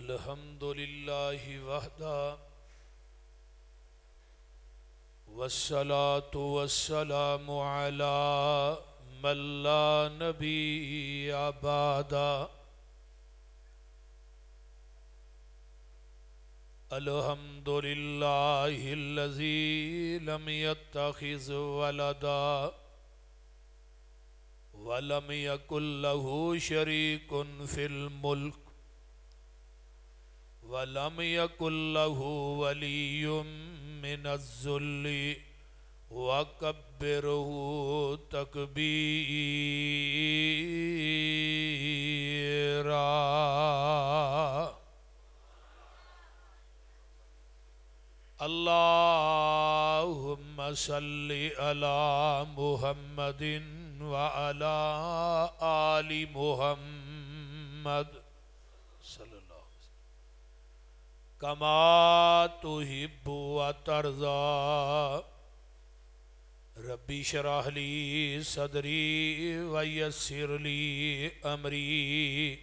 الحمد للہ وحدہ والصلاة والسلام علی من لا نبی بعدہ الحمد للہ الذی لم يتخذ ولدا ولم یکن لہ شریک فی الملک وَلَمْ يَكُنْ لَهُ وَلِيٌّ مِّنَ الذُّلِّ وَكَبِّرْهُ تَكْبِيرًا اللهم صل على محمد وعلى آل محمد کما تحب وترضى ربی اشرح لی صدری ویسر لی امری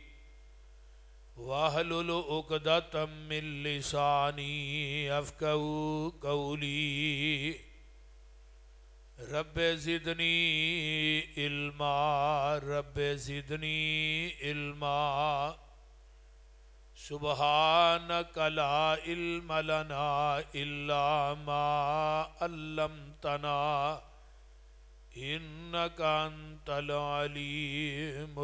واحلل عقدۃ من لسانی یفقہوا قولی رب زدنی علما رب زدنی علما سبحانک لا علم لنا الا ما علمتنا انک انت العلیم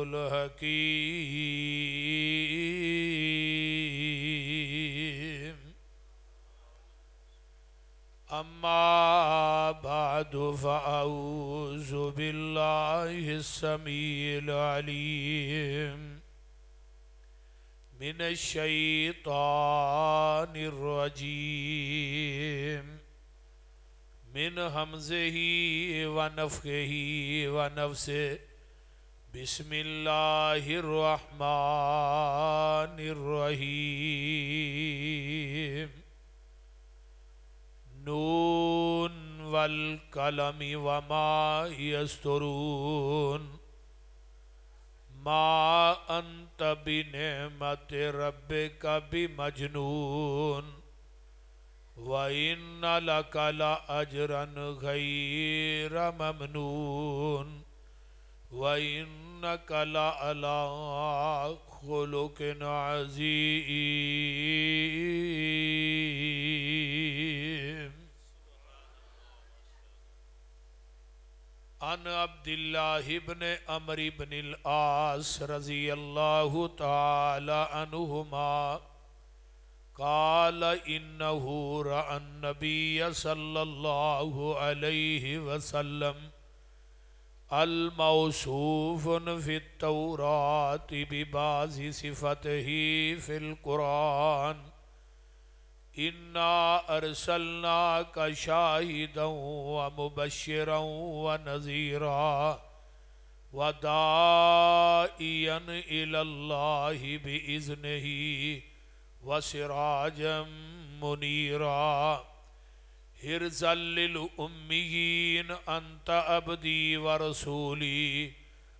الحکیم اما بعد فاعوذ باللہ السمیع العلیم من الشیطان الرجیم من حمزہ ونفخہ ونفثہ بسم اللہ الرحمن الرحیم نون والقلم وما یسطرون ما انت بنعمت ربک بمجنون وَإِنَّ لَكَ لَأَجْرًا غَيْرَ مَمْنُونٍ وَإِنَّكَ لَعَلَىٰ خُلُقٍ عَظِيمٍ عن عبد اللہ بن عمرو بن العاص رضی اللہ تعالی عنہما قال انہ رأى النبی صلی اللہ علیہ وسلم الموصوف فی التوراۃ ببعض صفته فی القرآن انا ارسلناک شاہدا ومبشرا ونذیرا وداعیا الی اللہ بإذنہ وسراجا منیرا حرزا للأمیین انت عبدی ورسولی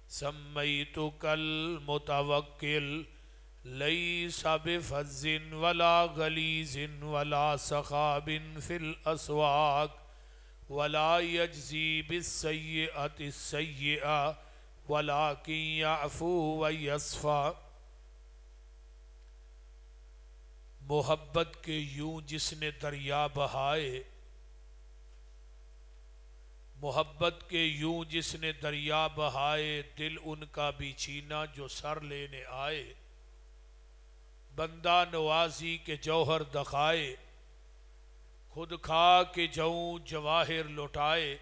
سمیتک المتوکل لیس بفظ ولا غلیظ ولا سخاب فی الاسواق ولا یجزی بالسیئۃ السیئۃ ولکن یعفو ویصفح محبت کے یوں جس نے دریا بہائے محبت کے یوں جس نے دریا بہائے دل ان کا بھی چھینا جو سر لینے آئے بندہ نوازی کے جوہر دکھائے خود کھا کے جوں جواہر لٹائے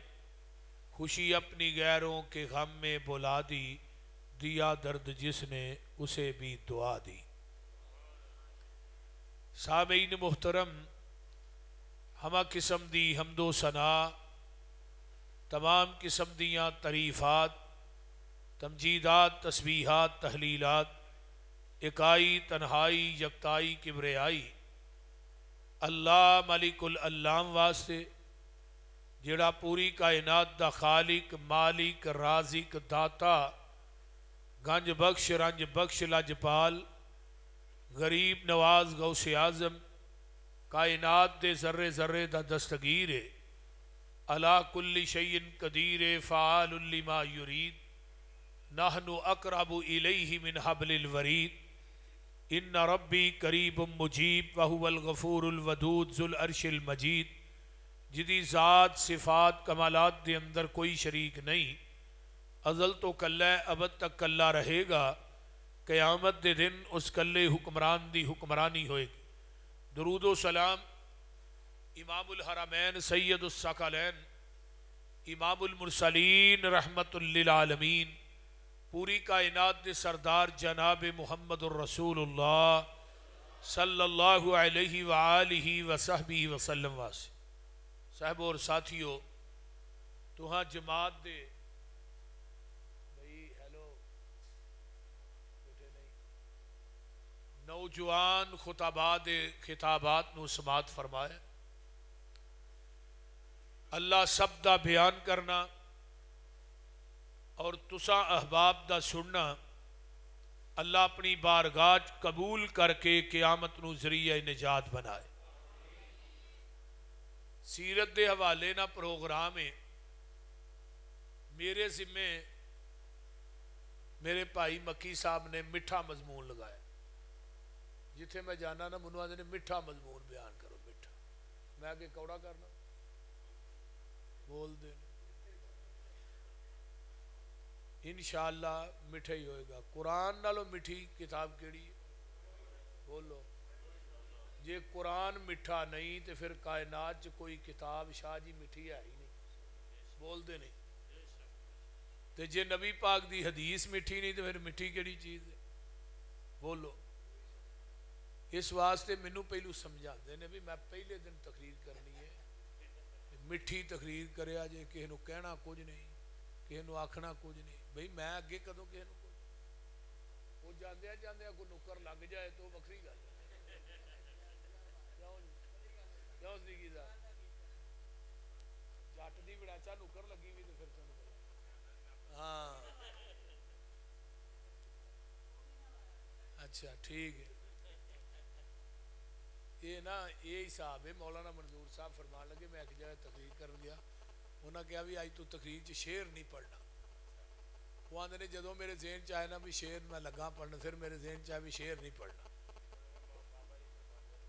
خوشی اپنی غیروں کے غم میں بلا دی دیا درد جس نے اسے بھی دعا دی سامعین محترم ہمہ قسم دی حمد و ثنا تمام قسم دیاں تعریفات تمجیدات تسبیحات تحلیلات اکائی تنہائی یکتائی کبریائی اللہ ملک العلام واسطے جڑا پوری کائنات دا خالق مالک رازق داتا گنج بخش رنج بخش لجپال غریب نواز غوث اعظم کائنات دے ذرے ذرے دا دستگیر ہے، علا کل شیء قدیر فعال لما یرید، نحن اقرب الیہ من حبل الورید، ان ربی قریب مجیب وہو الغفور الودود ذو العرش المجید، جدی ذات صفات کمالات دے اندر کوئی شریک نہیں، ازل تو کلہ ہے ابد تک کلہ رہے گا، قیامت دے دن اس کلے حکمران دی حکمرانی ہوئے گی۔ درود و سلام امام الحرمین سید الثقلین امام المرسلین رحمت للعالمین پوری کائنات دے سردار جناب محمد الرسول اللہ صلی اللہ علیہ وآلہ وصحبہ وسلم واسے صاحب اور ساتھیو، تو ہاں جماعت دے نوجوان خطابات نو سماعت فرمائے، اللہ سب دا بیان کرنا اور تساں احباب دا سننا اللہ اپنی بارگاہ قبول کر کے قیامت نو ذریعہ نجات بنائے۔ سیرت دے حوالے نہ پروگرام ہے، میرے ذمے میرے بھائی مکی صاحب نے میٹھا مضمون لگایا، جتھے میں جانا نا منو آدھے نے میٹھا مضمون بیان کرو، میٹھا، میں آگے کوڑا کرنا بول دے، انشاءاللہ میٹھا ہی ہوئے گا۔ قرآن نالو میٹھی کتاب کیڑی ہے؟ بولو، جے قرآن میٹھا نہیں تو پھر کائنات چ کوئی کتاب شاہ جی میٹھی ہے ہی نہیں، بول دے نہیں، تے جے نبی پاک دی حدیث میٹھی نہیں تو پھر میٹھی کیڑی چیز ہے؟ بولو۔ اس واسطے مینوں پہلو سمجھا دے نے بھی میں پہلے دن تقریر کرنی ہے، میٹھی تقریر کریا جے کسی نو کہنا کچھ نہیں، کسی نو آکھنا کچھ نہیں، بھئی میں اگے کدوں کسی نو کچھ، وہ جاندیا جاندیا کوئی نکر لگ جائے تو وکری گل کیوں سی دا جٹ دی بڑاچا نکر لگی ہوئی تو پھر تمہیں ہاں اچھا ٹھیک ہے، یہ نا یہ حساب ہے۔ مولانا منظور صاحب فرمان لگے، میں ایک جگہ تقریر کر گیا، انہوں نے کہا بھی آج تو تقریر چ شعر نہیں پڑھنا، وہ آدھے نے جدوں میرے ذہن چاہے نا بھی شعر میں لگا پڑھنا، پھر میرے ذہن چاہے بھی شعر نہیں پڑھنا،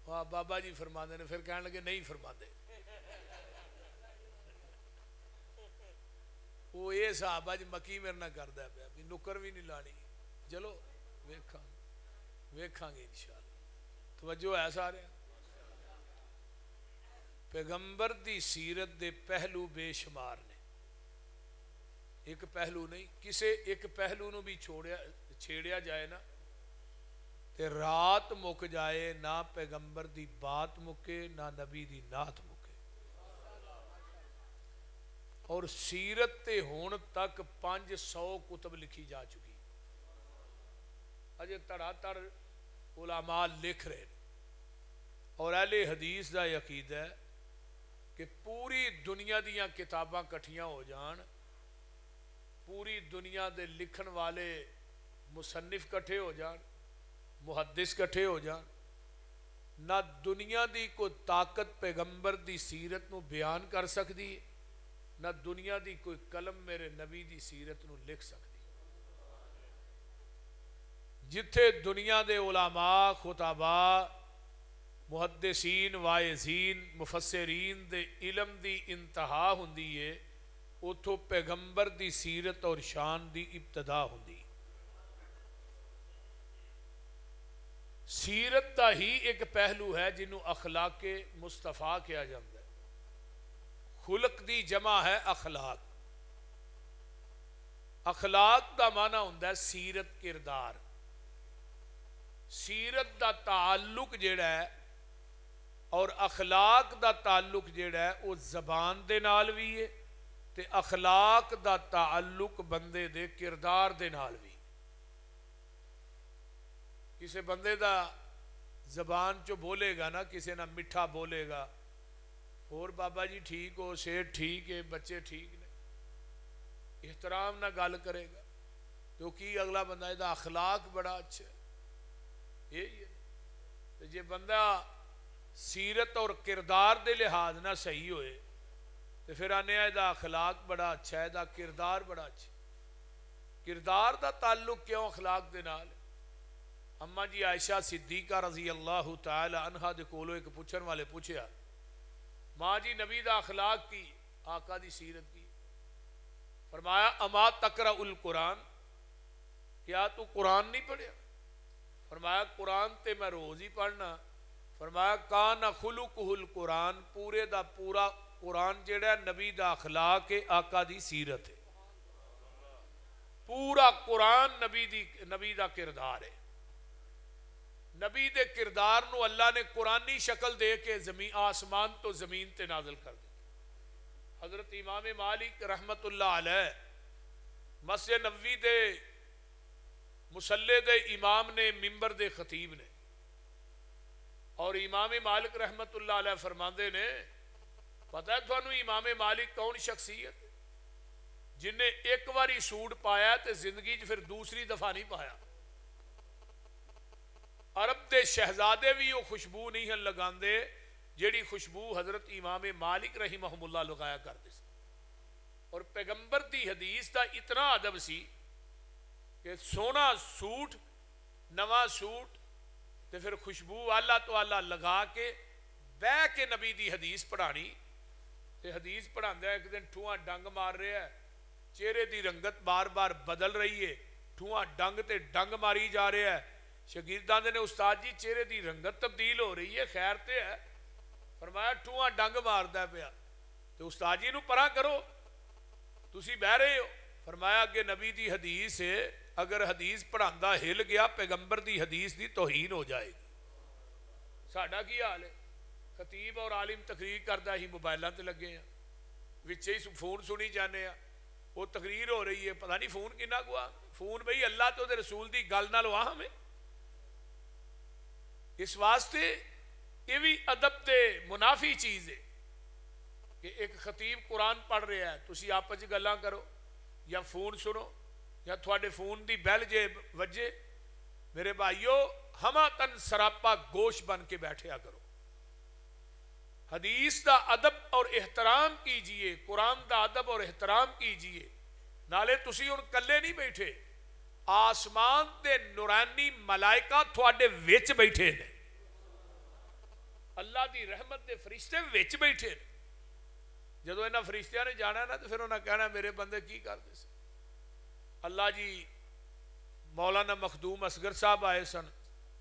وہاں بابا جی فرما دے نے، پھر کہنے لگے نہیں فرما دے، وہ یہ صحابہ جی مکی میرے نہ کردہ پیا بھی نکر بھی نہیں لانی، چلو ویکھاں گے انشاءاللہ۔ توجہ ہے سارے؟ پیغمبر دی سیرت دے پہلو بے شمار نے، ایک پہلو نہیں، کسے ایک پہلو نو بھی چھیڑیا جائے نا تے رات مک جائے، نہ پیغمبر دی بات مکے نہ نبی دی نعت مکے۔ اور سیرت تے ہون تک 500 کتب لکھی جا چکی، اجے تڑا تڑ علماء لکھ رہے ہیں، اور اہل حدیث دا عقیدہ ہے کہ پوری دنیا دیاں کتاباں کٹھیاں ہو جان، پوری دنیا دے لکھن والے مصنف کٹھے ہو جان، محدث کٹھے ہو جان، نہ دنیا دی کوئی طاقت پیغمبر دی سیرت نو بیان کر سکتی، نہ دنیا دی کوئی قلم میرے نبی دی سیرت نو لکھ سکتی۔ جتھے دنیا دے علماء خطباء محدثین واعظین مفسرین دے علم دی انتہا ہوندی ہے، اتھوں پیغمبر دی سیرت اور شان دی ابتدا ہوندی۔ سیرت دا ہی ایک پہلو ہے جنہوں اخلاق مصطفیٰ کیا جاتا ہے، خلق دی جمع ہے اخلاق، اخلاق دا معنی ہوندہ ہے سیرت کردار، سیرت دا تعلق جیڑا ہے اور اخلاق دا تعلق جیڑا ہے وہ زبان دے نال بھی ہے تے اخلاق دا تعلق بندے دے کردار دے نال بھی۔ کسے بندے دا زبان چو بولے گا نا، کسے نہ مٹھا بولے گا، اور بابا جی ٹھیک ہو، سیٹ ٹھیک ہے، بچے ٹھیک نے، احترام نہ گل کرے گا تو کی اگلا بندہ دا اخلاق بڑا اچھا ہے، یہی ہے۔ تو جے بندہ سیرت اور کردار دے لحاظ نہ صحیح ہوئے تو پھر آنے دا اخلاق بڑا اچھا ہے، دا کردار بڑا اچھا ہے۔ کردار دا تعلق کیوں اخلاق دے نال؟ اما جی عائشہ صدیقہ رضی اللہ تعالی عنہا دے کولو ایک پوچھن والے پوچھیا، ماں جی نبی دا اخلاق کی، آقا دی سیرت کی؟ فرمایا اما تقرأ القرآن، کیا تو قرآن نہیں پڑھیا؟ فرمایا قرآن تے میں روز ہی پڑھنا۔ فرمایا کان خلقہ القرآن، پورے دا پورا قرآن جڑا نبی دا اخلاق ہے، آقا دی سیرت ہے۔ پورا قرآن نبی دا کردار ہے۔ نبی دے کردار نو اللہ نے قرآنی شکل دے کے آسمان تو زمین تے نازل کر دی۔ حضرت امام مالک رحمت اللہ علیہ مسجد نبوی دے مصلی دے امام نے، ممبر دے خطیب نے، اور امام مالک رحمت اللہ علیہ فرماندے نے، پتہ ہے تھانوں امام مالک کون شخصیت جن نے ایک واری سوٹ پایا تے زندگی پھر دوسری دفعہ نہیں پایا؟ عرب دے شہزادے بھی وہ خوشبو نہیں ہن لگاندے جیڑی خوشبو حضرت امام مالک رحمہ اللہ لگایا کرتے سی۔ اور پیغمبر دی حدیث دا اتنا ادب سی کہ سونا سوٹ، نواں سوٹ تے پھر خوشبو اللہ تو اللہ لگا کے بہ کے نبی دی حدیث پڑھانی۔ تے حدیث پڑھاندہ ایک دن ٹھواں ڈنگ مار رہا ہے، چہرے دی رنگت بار بار بدل رہی ہے، ٹھواں ڈنگ تے ڈنگ ماری جا رہا ہے۔ شاگرداں نے استاد جی چہرے دی رنگت تبدیل ہو رہی ہے، خیر تے ہے؟ فرمایا ٹھواں ڈنگ ماردا پیا۔ تو استاد جی نو پرا کرو، تسی بہ رہے ہو۔ فرمایا کہ نبی دی حدیث ہے، اگر حدیث پڑھاندا ہل گیا پیغمبر دی حدیث دی توہین ہو جائے گی۔ ساڈا کی حال ہے؟ خطیب اور عالم تقریر کردا ہی موبائلاں تے لگے ہیں، وچے ہی فون سنی جانے ہیں، وہ تقریر ہو رہی ہے، پتہ نہیں فون کنا گوا، فون بھئی اللہ تو دے رسول دی گل نال اہم ہے۔ اس واسطے یہ بھی ادب دے منافی چیز ہے کہ ایک خطیب قرآن پڑھ رہا ہے، تسی آپس گلاں کرو یا فون سنو یا تھوڑے فون دی بیل جے وجے، میرے بھائیو ہما تن سراپا گوش بن کے بیٹھیا کرو۔ حدیث دا ادب اور احترام کیجئے، قرآن دا ادب اور احترام کیجئے۔ نالے تسی ان کلے نہیں بیٹھے، آسمان دے نورانی ملائکہ تھوڑے ویچ بیٹھے نے، اللہ دی رحمت دے فرشتے ویچ بیٹھے نے۔ جدو انہاں فرشتیاں نے جانا نا تو پھر انہاں کہنا میرے بندے کی کر دے سے؟ اللہ جی مولانا مخدوم اصغر صاحب آئے سن،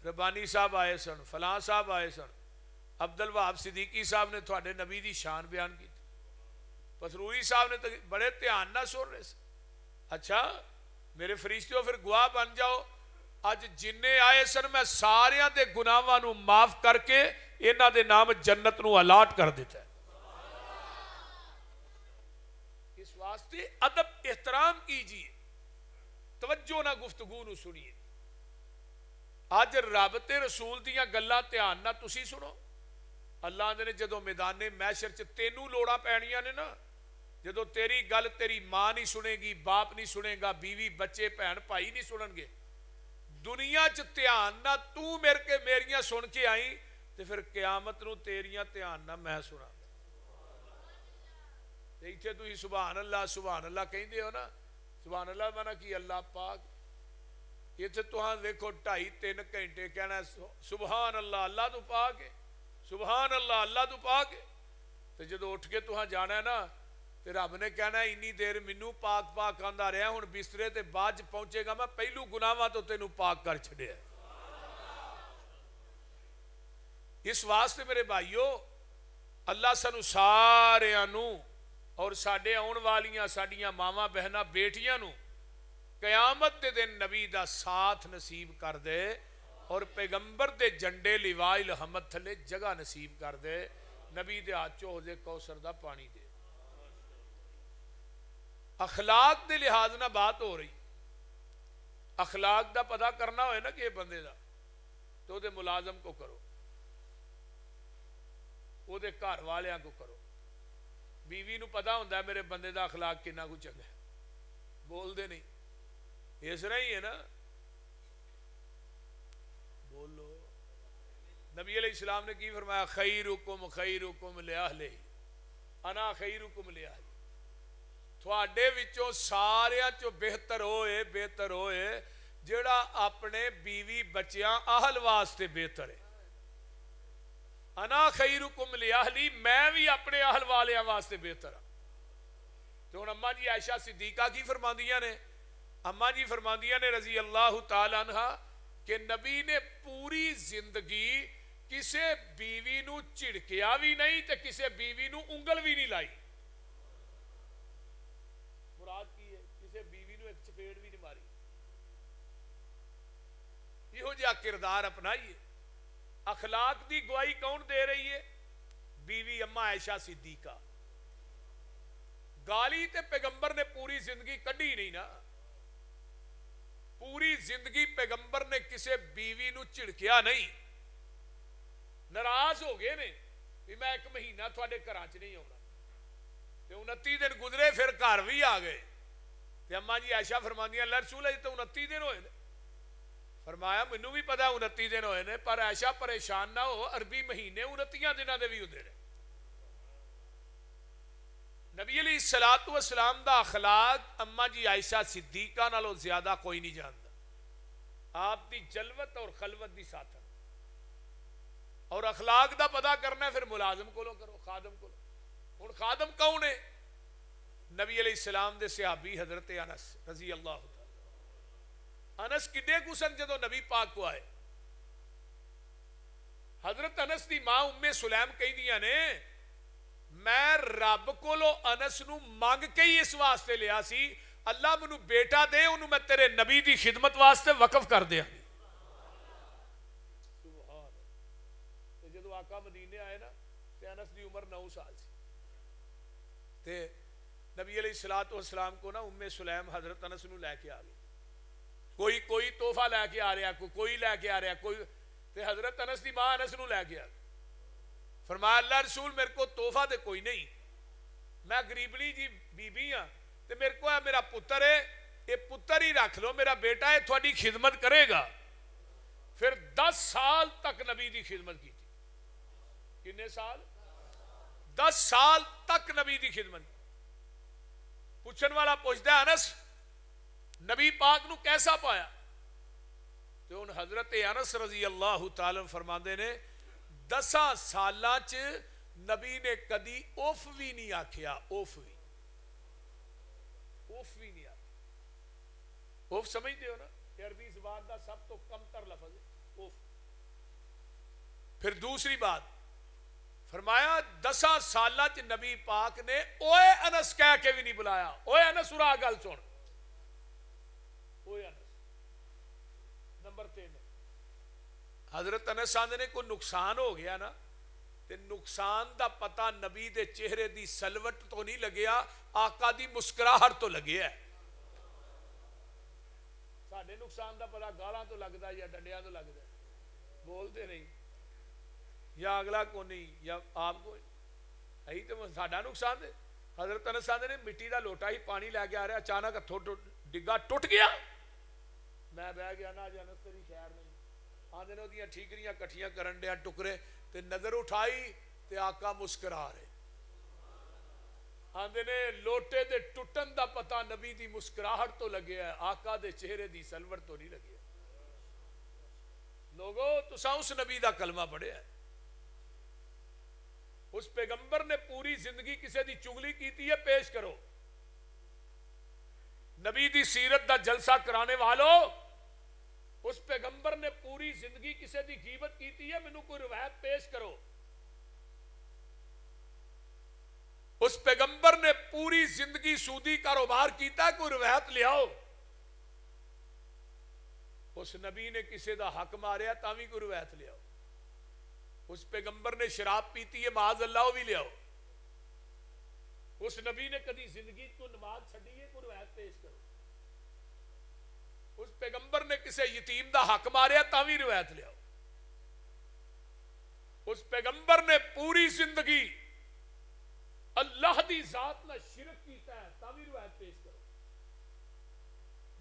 ربانی صاحب آئے سن، فلاں صاحب آئے سن، عبدالوہاب صدیقی صاحب نے تھوڑے نبی دی شان بیان کی تھی، پسروری صاحب نے تو بڑے دھیان نہ سن رہے سے۔ اچھا میرے فرشتیوں پھر گواہ بن جاؤ، اج جننے آئے سن میں ساریاں دے گناہاں نو معاف کر کے انہاں دے نام جنت نو الاٹ کر دیتا ہے۔ اس واسطے ادب احترام کیجئے، توجہ نہ گفتگو نو سنیے۔ آج رابط رسول دیاں گلاں دھیان نہ تسی سنو۔ اللہ نے جدو میدان محشر چ تینوں لوڑا پینیاں نے نا، جدو تیری گل تیری ماں نہیں سنے گی، باپ نہیں سنے گا، بیوی بچے بہن بھائی نہیں سنن گے، دنیا چ دھیان نہ تو میریاں سن کے آئی تے پھر قیامت نو تیریاں دھیان نہ میں سنا۔ ایتھے تو ہی سبحان اللہ کہندے ہو نا، سبحان اللہ مانا کی اللہ پاک، ایتھے تو ہاں دیکھو 2.5-3 گھنٹے کہنا سبحان اللہ اللہ تو پاک ہے، سبحان اللہ اللہ تو پاک ہے۔ تو جدو اٹھ کے تو ہاں جانا ہے نا تے رب نے کہنا انی دیر منو پاک پاک آندا رہا، ہن بسترے تے باج پہنچے گا میں پہلو گناہاں تو تینوں پاک کر چھڑیا۔ اس واسطے میرے بھائیو اللہ سانو سارے نو اور ساڈے آن والیاں ساڈیاں ماواں بہناں بیٹیاں نو قیامت دے دن نبی دا ساتھ نصیب کر دے اور پیغمبر دے جنڈے لواء الحمد تھلے جگہ نصیب کر دے، نبی دے ہاتھ چوں حوض کوثر دا پانی دے۔ اخلاق دے لحاظ نہ بات ہو رہی، اخلاق دا پتہ کرنا ہوئے نا کہ بندے دا تو دے ملازم کو کرو، وہ دے گھر والیاں کو کرو، بیوی نو پتہ ہوندہ ہے میرے بندے دا اخلاق کنا کو چنگا ہے، بول دے نہیں، اس طرح ہی ہے نا، بولو نبی علیہ السلام نے کی فرمایا خیرکم خیرکم لأہلہ انا خیرکم لأہلی تھوڑے وچوں ساریاں چو بہتر ہوئے جڑا اپنے بیوی بچیاں اہل واسطے بہتر ہے انا خیرکم لأہلی میں بھی اپنے اہل والیاں واسطے بہتر ہوں تو ہن اماں جی عائشہ صدیقہ کی فرماندیاں نے اماں جی فرماندیاں نے رضی اللہ تعالی عنہ کہ نبی نے پوری زندگی کسے بیوی نو چڑکیا بھی نہیں تے کسے بیوی نو انگل بھی نہیں لائی مراد کی ہے کسے بیوی نو ایک چپیڑ بھی نہیں ماری یہ جا کردار اپنائیے اخلاق دی گواہی کون دے رہی ہے بیوی اماں عائشہ صدیقہ گالی تے پیغمبر نے پوری زندگی کڈی نہیں نا پوری زندگی پیغمبر نے کسے بیوی نو چڑکیا نہیں ناراض ہو گئے نے کہ میں ایک مہینہ تھوڑے کراچ نہیں ہوگا تے 29 دن گزرے پھر گھر بھی آ گئے تے اماں جی عائشہ فرماندیاں اللہ رسول ہے تو 29 دن ہوئے نے فرمایا مینوں بھی پتا 29 دن ہوئے نے پر عائشہ پریشان نہ ہو عربی مہینے 29 دنوں دے بھی ہوندے نے نبی علیہ السلام دا اخلاق اماں جی عائشہ صدیقہ نالوں زیادہ کوئی نہیں جانتا آپ دی جلوت اور خلوت دی ساتھ اور اخلاق دا پتہ کرنا ہے پھر ملازم کو لو کرو خادم کو لو ہن خادم کون ہے نبی علیہ السلام دے صحابی حضرت انس رضی اللہ تعالی انس کڈے کو سن جدو نبی پاک کو آئے حضرت انس دی ماں ام سلیم کہی دیاں نے میں رب کو لو انس نو مانگ کے ہی اس واسطے لیا سی اللہ منو بیٹا دے انہوں میں تیرے نبی دی خدمت واسطے وقف کر دیا جدو آقا مدینے آئے نا تے انس دی عمر 9 سال سی تے نبی علیہ السلام کو نا ام سلیم حضرت انس نو لے کے آ گئی کوئی تحفہ لے کے آ رہا کوئی لے کے آ رہا کوئی تے حضرت انس دی ماں انس نو لے کے آ گئی فرمایا اللہ رسول میرے کو تحفہ دے کوئی نہیں میں غریبنی جی بی بی ہاں تے میرے کو ہے میرا پتر ہے یہ پتر ہی رکھ لو میرا بیٹا ہے تھوڑی خدمت کرے گا پھر 10 سال تک نبی دی خدمت کی تھی کتنے سال 10 سال تک نبی دی خدمت کی پوچھن والا پوچھتا ہے انس نبی پاک نو کیسا پایا تو ان حضرت انس رضی اللہ تعالی فرماندے نے 10 سالاں چ نبی نے کدی اوف بھی نہیں آکھیا اوف بھی نہیں آکھیا اوف سمجھتے ہو نا کہ عربی زبان دا سب تو کم تر لفظ ہے اوف پھر دوسری بات فرمایا 10 سالاں چ نبی پاک نے اوے انس کہہ کے بھی نہیں بلایا اوے انس اڑا گل سن اوے انس نمبر 3 حضرت انس آندے نے کوئی نقصان ہو گیا نا تے نقصان دا پتہ نبی دے چہرے دی سلوٹ تو نہیں لگیا آقا دی مسکراہٹ تو لگیا ہے ساڈے نقصان دا پتہ گالاں تو لگدا ہے یا ڈنڈیاں تو لگدا ہے بولتے نہیں یا اگلا کو نہیں یا آپ کو یہی تو ساڈا نقصان ہے حضرت انس آندے نے مٹی دا لوٹا ہی پانی لے کے آ رہا اچانک ہتھوں ڈگا ٹوٹ گیا میں بہ گیا نا جانس تیری خیر نہیں آندے نے دیاں ٹھیکریاں کٹھیاں کرن دیا ٹکرے تے نظر اٹھائی تے آقا مسکرا رہے آندے نے لوٹے دے ٹٹن دا پتہ نبی دی مسکراہٹ تو لگیا ہے آقا دے چہرے دی سلوٹ تو نہیں لگیا لوگو تساں اس نبی دا کلمہ پڑھیا ہے اس پیغمبر نے پوری زندگی کسے دی چگلی کیتی ہے پیش کرو نبی دی سیرت دا جلسہ کرانے والو اس پیغمبر نے پوری زندگی کسے دی غیبت کیتی ہے مینوں کوئی روایت پیش کرو اس پیغمبر نے پوری زندگی سودی کاروبار کیتا ہے کوئی روایت لے آؤ اس نبی نے کسے دا حق ماریا تاوی کوئی روایت لے آؤ اس پیغمبر نے شراب پیتی ہے معاذ اللہ بھی لے آؤ اس نبی نے کدی زندگی کو نماز چھڑی ہے کوئی روایت پیش کرو اس پیغمبر نے کسے یتیم دا حق ماریا تاوی روایت لے آؤ اس پیغمبر نے پوری زندگی اللہ دی ذات نہ شرک کیتا ہے تاوی روایت پیش کرو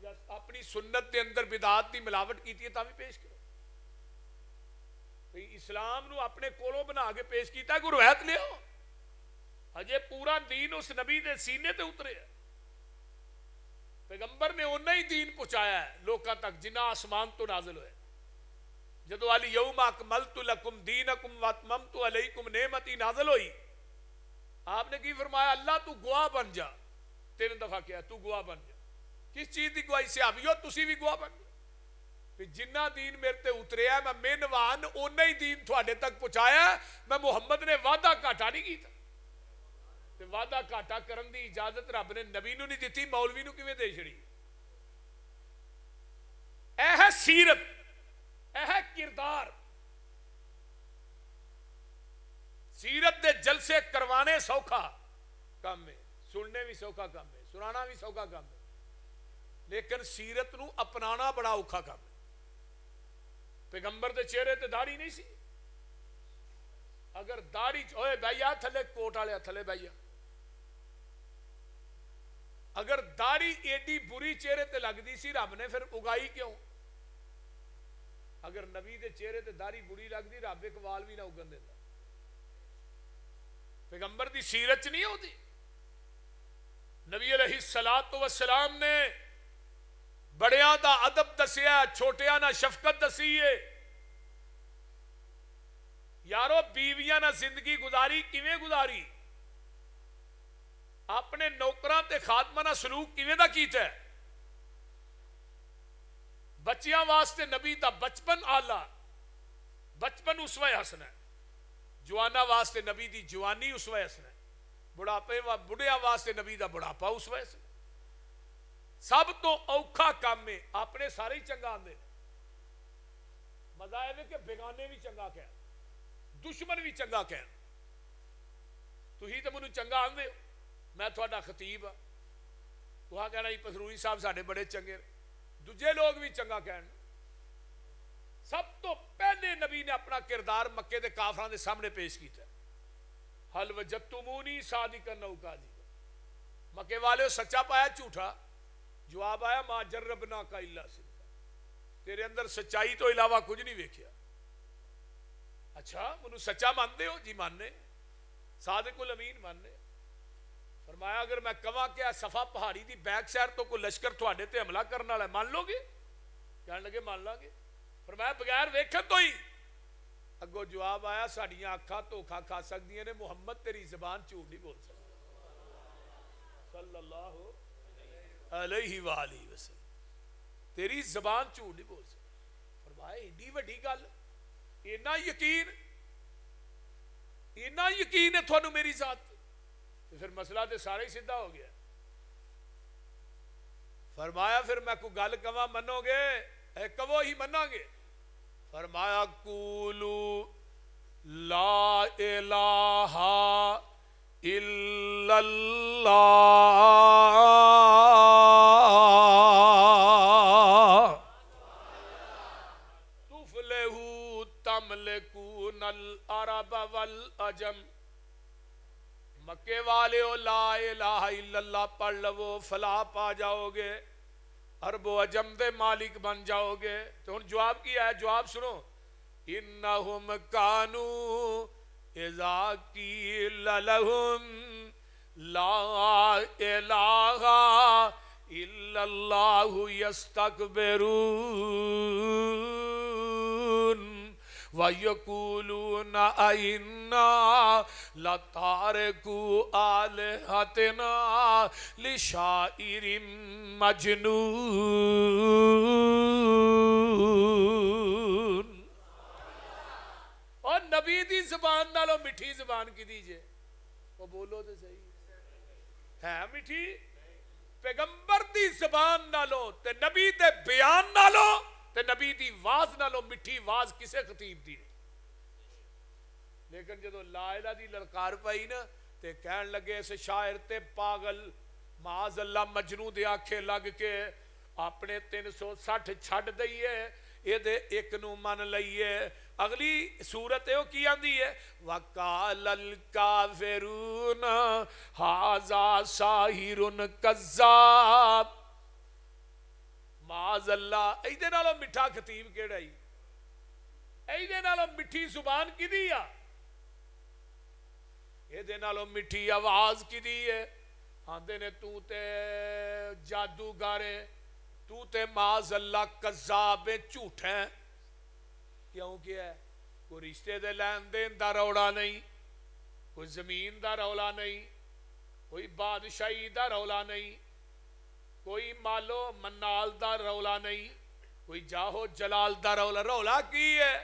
یا اپنی سنت دے اندر بدعات دی ملاوٹ کیتی ہے تاوی پیش کرو اسلام نو اپنے کولوں بنا کے پیش کیتا کوئی روایت لے آؤ اجے پورا دین اس نبی دے سینے تے اترے ہے پیغمبر نے اونا ہی دین پہنچایا ہے لوکاں تک جنہ آسمان تو نازل ہوئے جدو الیوم اکملت لکم دینکم واتممت علیکم نعمتی نازل ہوئی آپ نے کی فرمایا اللہ تو گواہ بن جا 3 دفعہ کیا تو گواہ بن جا کس چیز دی گواہی صحابیو تسی بھی گواہ بن جا کہ جنہ دین میرے تے اتریا ہے میں مینوان اونا ہی دین تھوڑے تک پہنچایا ہے میں محمد نے وعدہ گھاٹا نہیں کیتا تے وعدہ گھاٹا کرن دی اجازت رب نے نبی نو نہیں دیتی مولوی نو کیویں دے چھڑی اے ہے سیرت اے ہے کردار سیرت دے جلسے کروانے سوکھا کام ہے سننے بھی سوکھا کام ہے سنانا بھی سوکھا کام ہے لیکن سیرت نو اپنانا بڑا اوکھا کام ہے پیغمبر دے چہرے تے داڑھی نہیں سی اگر داڑھی اوے بھائیا تھلے کوٹ والے تھلے بھائیا اگر داڑھی ایڈی بری چہرے تے لگ دی سی رب نے پھر اگائی کیوں اگر نبی دے چہرے تے داڑھی بری لگ دی رب ایک وال بھی نہ اگن دیتا پیغمبر دی سیرت نہیں ہوتی نبی علیہ السلام نے بڑیاں دا ادب دسیا چھوٹیاں نہ شفقت دسی ہے یارو بیویاں نہ زندگی گزاری کیویں گزاری اپنے نوکراں تے خادماں نہ سلوک کیویں دا کیتا ہے بچیاں واسطے نبی دا بچپن آلہ بچپن اسوہ حسن ہے جوانا واسطے نبی دی جوانی اسوہ حسن ہے بڑھیا واسطے نبی دا بڑھاپا اسوہ حسن ہے سب تو اوکھا کام میں اپنے سارے ہی چنگا آندے مزہ ہے کہ بیگانے بھی چنگا کہن دشمن بھی چنگا کہن تو ہی تو منو چنگا آندے ہو میں تھوڑا خطیب ہاں تو کہنا جی پسروری صاحب ساڑھے بڑے چنگے دوجے لوگ بھی چنگا کہن سب تو پہلے نبی نے اپنا کردار مکے دے کافران دے سامنے پیش کیتا ہے حل وجدتمونی صادقا او کاذبا مکے والے سچا پایا جھوٹا جواب آیا ما جربنا کا الا صدقا تیرے اندر سچائی تو علاوہ کچھ نہیں ویکھیا اچھا منو سچا مانتے ہو جی ماننے صادق الامین ماننے فرمایا اگر میں کہاں کہ صفا پہاڑی دی بیک سائڈ تو کوئی لشکر تھوڑے تے حملہ کرنا ہے مان لو گے کہنے لگے مان لا گے فرمایا بغیر ویکھن تو ہی اگو جواب آیا ساڑیاں اکھاں دھوکھا کھا سکدیاں نے محمد تیری زبان جھوٹ نہیں بول سکتی صلی اللہ علیہ وآلہ وسلم تیری زبان جھوٹ نہیں بول سکتی فرمایا ایڈی وڈی گل اینا یقین ہے تھانوں میری ذات پھر مسئلہ تے سارا ہی سیدھا ہو گیا فرمایا پھر میں کوئی گل کہاں منو گے اے کہو ہی منا گے فرمایا قولو لا الہ الا اللہ تفلحوا تملکون العرب والعجم مکے والے ہو لا الہ الا اللہ پڑھ لو فلاح پا جاؤ گے عرب و عجم دے مالک بن جاؤ گے تو ہن جواب کیا ہے جواب سنو انہم کانو اذا قیل لہم لا الہ الا اللہ یستکبرون وَيَقُولُونَ أَئِنَّا لَتَارِكُو آلِهَتِنَا لِشَاعِرٍ مَجْنُونٍ اور نبی دی زبان نالو مٹھی زبان کی دیجئے وہ بولو تو صحیح ہے مٹھی پیغمبر دی زبان نالو تے نبی دے بیان نالو تے نبی دی واز نالو مٹھی واز کسے خطیب دی لیکن جدو لا الہ دی للکار پائی نا تے کہن لگے اسے شاعر تے پاگل معاذ اللہ مجنوں دے آنکھیں لگ کے اپنے 360 چھڑ دئیے یہ دے ایک نو من لئیے اگلی صورت ہے وہ کی آندی ہے وَقَالَ الْكَافِرُونَ هَذَا سَاحِرٌ كَذَّابٌ معاذ اللہ ایدے نالو مٹھا خطیب کیڑا ہی ایدے نالوں مٹھی زبان کی دی ہے، ایدے نالوں مٹھی آواز کی دی ہے. آندے نے تو تے جادوگر ہے، تو تے معاذ اللہ قذاب جھوٹ ہے. کیوں کیا ہے؟ کوئی رشتے دے لین دین دا روڑا نہیں، کوئی زمین دا رولا نہیں، کوئی بادشاہی دا رولا نہیں، کوئی مالو منال دا رولا نہیں، کوئی جاہو جلال دا رولا. رولا کی ہے؟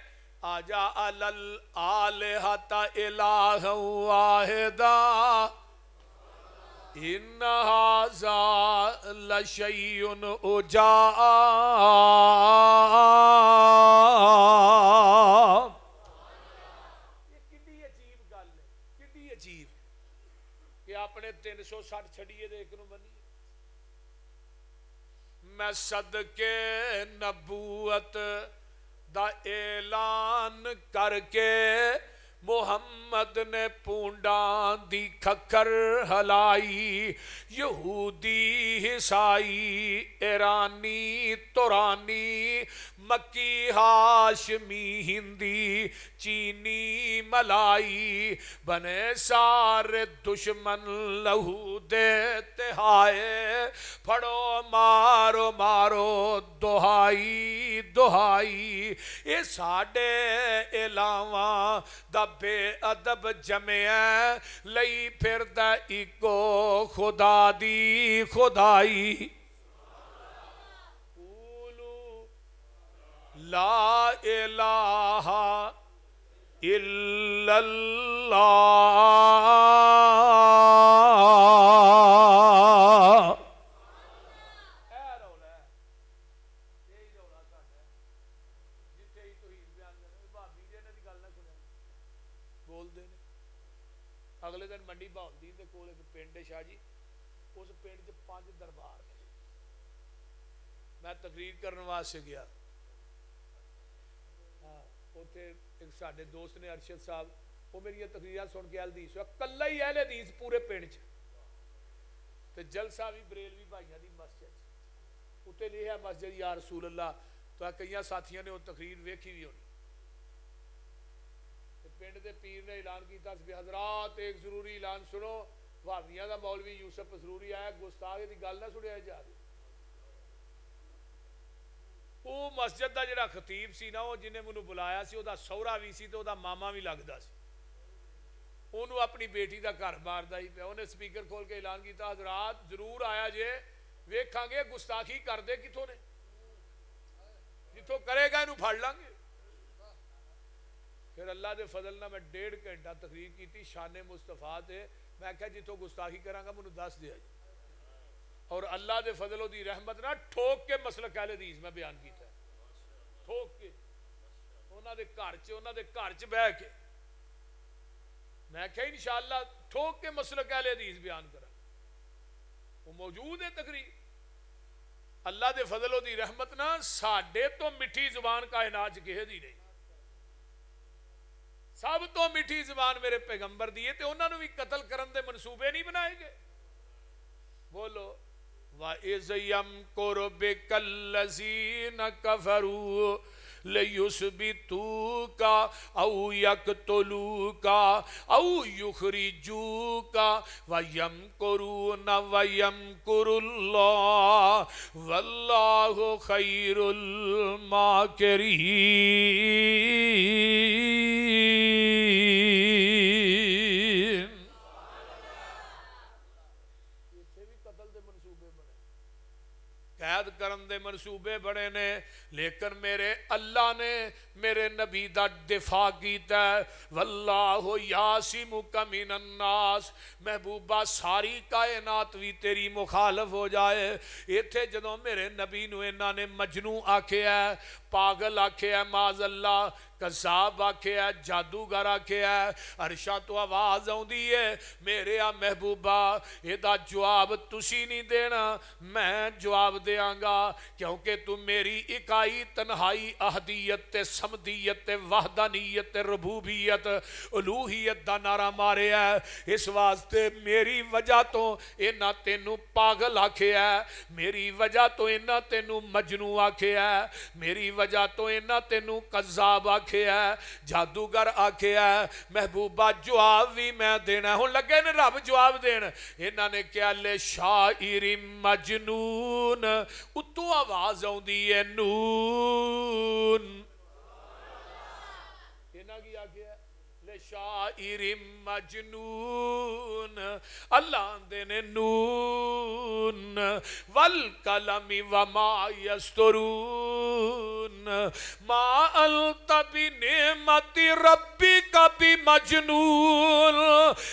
آجا الالہت الہ واحدا ان ھذا لشیء عجاب. یہ کتنی عجیب گل ہے، کتنی عجیب کہ اپنے 360 چھڑیے دے ایک نو منی. میں صدقے نبوت دا اعلان کر کے محمد نے پونڈان دی کھکر ہلائی. یہودی عیسائی ایرانی تورانی مکی ہاشمی ہندی چینی ملائی بنے سارے دشمن لہو دیتے ہائے. پھڑو مارو مارو دہائی دہائی. یہ ساڑے علاوہ دا بے ادب جمعہ لئی پھر دا ایکو خدا دی خدائی. قولو لا الہ الا اللہ. اگلے دن منڈی بہاؤالدین دے کول ایک پنڈ شاہ جی، اس پنڈ 5 دربار نے. میں تقریر کرنے واسطے گیا، اوتھے ایک ساڈے دوست نے ارشد صاحب، وہ میری تقریراں سن کے اہل حدیث کلا ہی اہل حدیث پورے پنڈ چ. تے جلسہ بھی بریلوی بھائیاں دی مسجد اتنے لکھا مسجد یا رسول اللہ. تو کئی ساتھیاں نے وہ تقریر ویکھی بھی ہونی. پنڈ دے پیر نے اعلان کیتا کہ حضرات ایک ضروری اعلان سنو. وہابیاں دا مولوی یوسف ضروری آیا، گستاخ دی گل نہ سنیا جا رہی. وہ مسجد دا جڑا خطیب سی نا، وہ جنہیں مینوں بلایا سی، وہ دا سہرا بھی سی تو وہ دا ماما بھی لگدا سی. انہوں اپنی بیٹی دا گھر ماردا ہی پیا. انہیں سپیکر کھول کے اعلان کیتا حضرات ضرور آیا جے، ویکھاں گے گستاخی کر دے کتوں نے، جتوں کرے گا انہوں پھڑ لیں گے. پھر اللہ دے فضل نہ میں 1.5 گھنٹہ تقریر کی تھی شان مصطفیٰ تے. میں کہا جتوں گستاخی کراں گا مجھے دس دیا جی. اور اللہ دے فضل و دی رحمت نہ ٹھوک کے مسلک اہل حدیث میں بیان کیتا ہے. ٹھوک کے انہاں دے گھر چ بہ کے میں کہا انشاءاللہ ٹھوک کے مسلک اہل حدیث بیان کرا. وہ موجود ہے تقریر. اللہ دے فضل و دی رحمت نہ ساڈے تو مٹھی زبان کائنات چ کہے دی نہیں. سب تو میٹھی زبان میرے پیغمبر دیئے تے انہوں نے بھی قتل کرن دے منصوبے نہیں بنائے گے. بولو وَإِذْ يَمْكُرُ بِكَ الَّذِينَ كَفَرُوا لِيُثْبِتُوكَ أَوْ يَقْتُلُوكَ أَوْ يُخْرِجُوكَ وَيَمْكُرُونَ وَيَمْكُرُ اللَّهُ وَاللَّهُ خَيْرُ الْمَاكِرِينَ. قید کرن دے منصوبے بڑے نے، لیکن میرے اللہ نے میرے نبی دا دفاع کیتا ہے. واللہ یاسمک من الناس. محبوبہ ساری کائنات بھی تیری مخالف ہو جائے. ایتھے جدوں میرے نبی نو انہاں نے مجنوں آکھیا ہے، پاگل آکھیا ہے، معاذ اللہ قذاب آکھیا ہے، جادوگر آکھیا ہے، عرشاں تو آواز آؤندی ہے میرے محبوبہ ادا جواب تسی نہیں دینا، میں جواب دیاں گا کیونکہ تو میری اکائی تنہائی احدیت سمدیت وحدانیت ربوبیت الوہیت دا نعرہ مارے ہے. اس واسطے میری وجہ تو انہاں تینوں پاگل آکھے ہے, میری وجہ تو انہاں تینوں مجنوں آکھے ہے, میری وجہ تو انہاں تینوں قذاب آکھے ہے, جادوگر آکھے ہے. محبوبہ جواب بھی میں دینا ہوں لگے نے رب جواب دینا. انہاں نے کیا لے شاعر مجنون اتو آواز آؤں دی ہے نون. انہاں کی آکھے ہے لے شاعر مجنون اللہ دینے نون والقلم وما یسترون ما انت بنعمت ربک بمجنون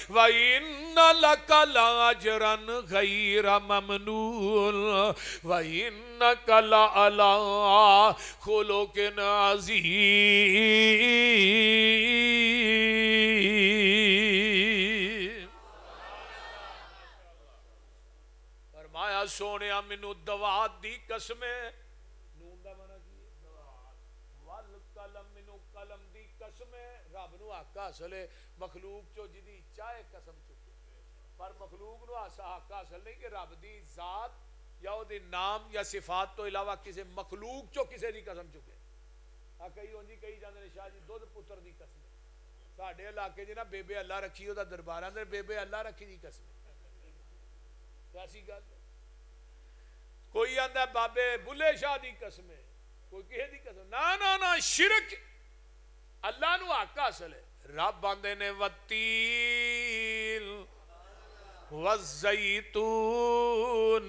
وَإِنَّ لَكَ لَأَجْرًا غَيْرَ مَمْنُونٍ وَإِنَّكَ لَعَلَىٰ خُلُقٍ عَظِيمٍ. فرمایا سونیا مینوں دوات دی قسمیں نون دا معنی کی والقلم مینوں قلم دی قسمیں رب نو حق حاصل ہے مخلوق چو جدی چاہے قسم چکے پر مخلوق نو حق حاصل نہیں کہ رب دی ذات یا او دی نام یا صفات تو علاوہ کسی مخلوق چو کسی دی قسم چکے. کئی ہونجی کئی جاندے نے شاہ جی دودھ پتر دی قسم ساڑھے علاقے جی نا بے بے اللہ رکھی ہو دا دربار اندر بے بے اللہ رکھی دی قسم ایسی گل. کوئی آندہ بابے بلے شاہ دی قسم ہے کوئی کہے دی قسم نا شرک اللہ نو حق حاصل ہے. رب آندے نے والتین والزیتون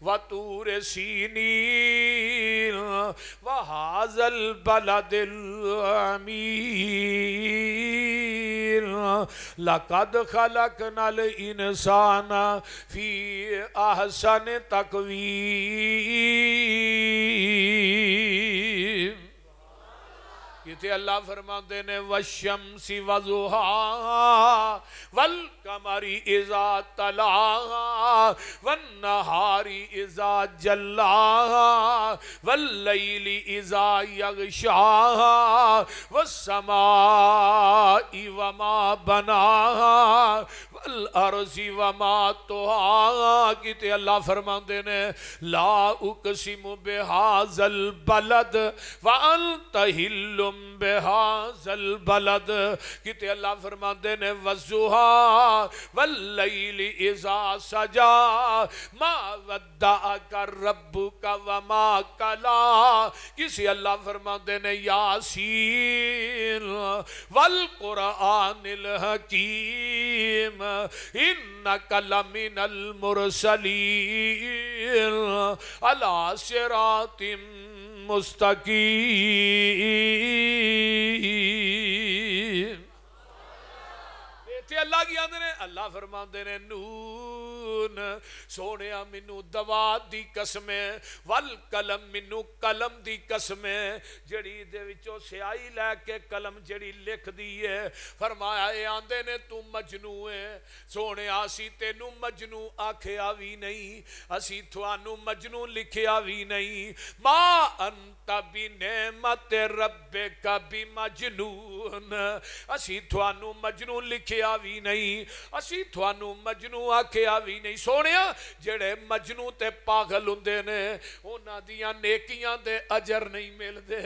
وطور سینین وہذا البلد الامین لقد خلقنا الانسان فی احسن تقویم. یہ تھے اللہ فرماتے نے والشمس وضحاها والقمر اذا تلاها والنهار اذا جلاها واللیل اذا یغشاها والسماء وما بناها والارض وما طحاها. کہتے اللہ فرماتے نے لا اقسم بهذا البلد وانت حل بهذا البلد. کہتے اللہ فرماتے نے والضحى واللیل اذا سجا ما ودعك ربك وما قلى. کسی اللہ فرماتے نے یاسین والقرآن الحکیم انک لمن المرسلین علی صراط مستقیم. اللہ کی آندے نے اللہ فرماندے نے نون سونیا منو دوات دی قسمیں والقلم منو قلم دی قسمیں جڑی دے وچوں سیاہی لے کے قلم جڑی لکھ دی ہے. فرمایا اے آندے نے تو مجنوں ہے سونیا اسی تینوں مجنوں آکھیا وی نہیں اسی تھانوں مجنوں لکھیا وی نہیں. ما انت بنعمت ربک بمجنون اسی تھانوں مجنوں لکھیا بھی نہیں اسی تھانوں مجنوں آکھیا بھی نہیں. سونیا جڑے مجنوں تے پاگل ہوندے نے انہاں دیاں نیکیاں دے اجر نہیں ملدے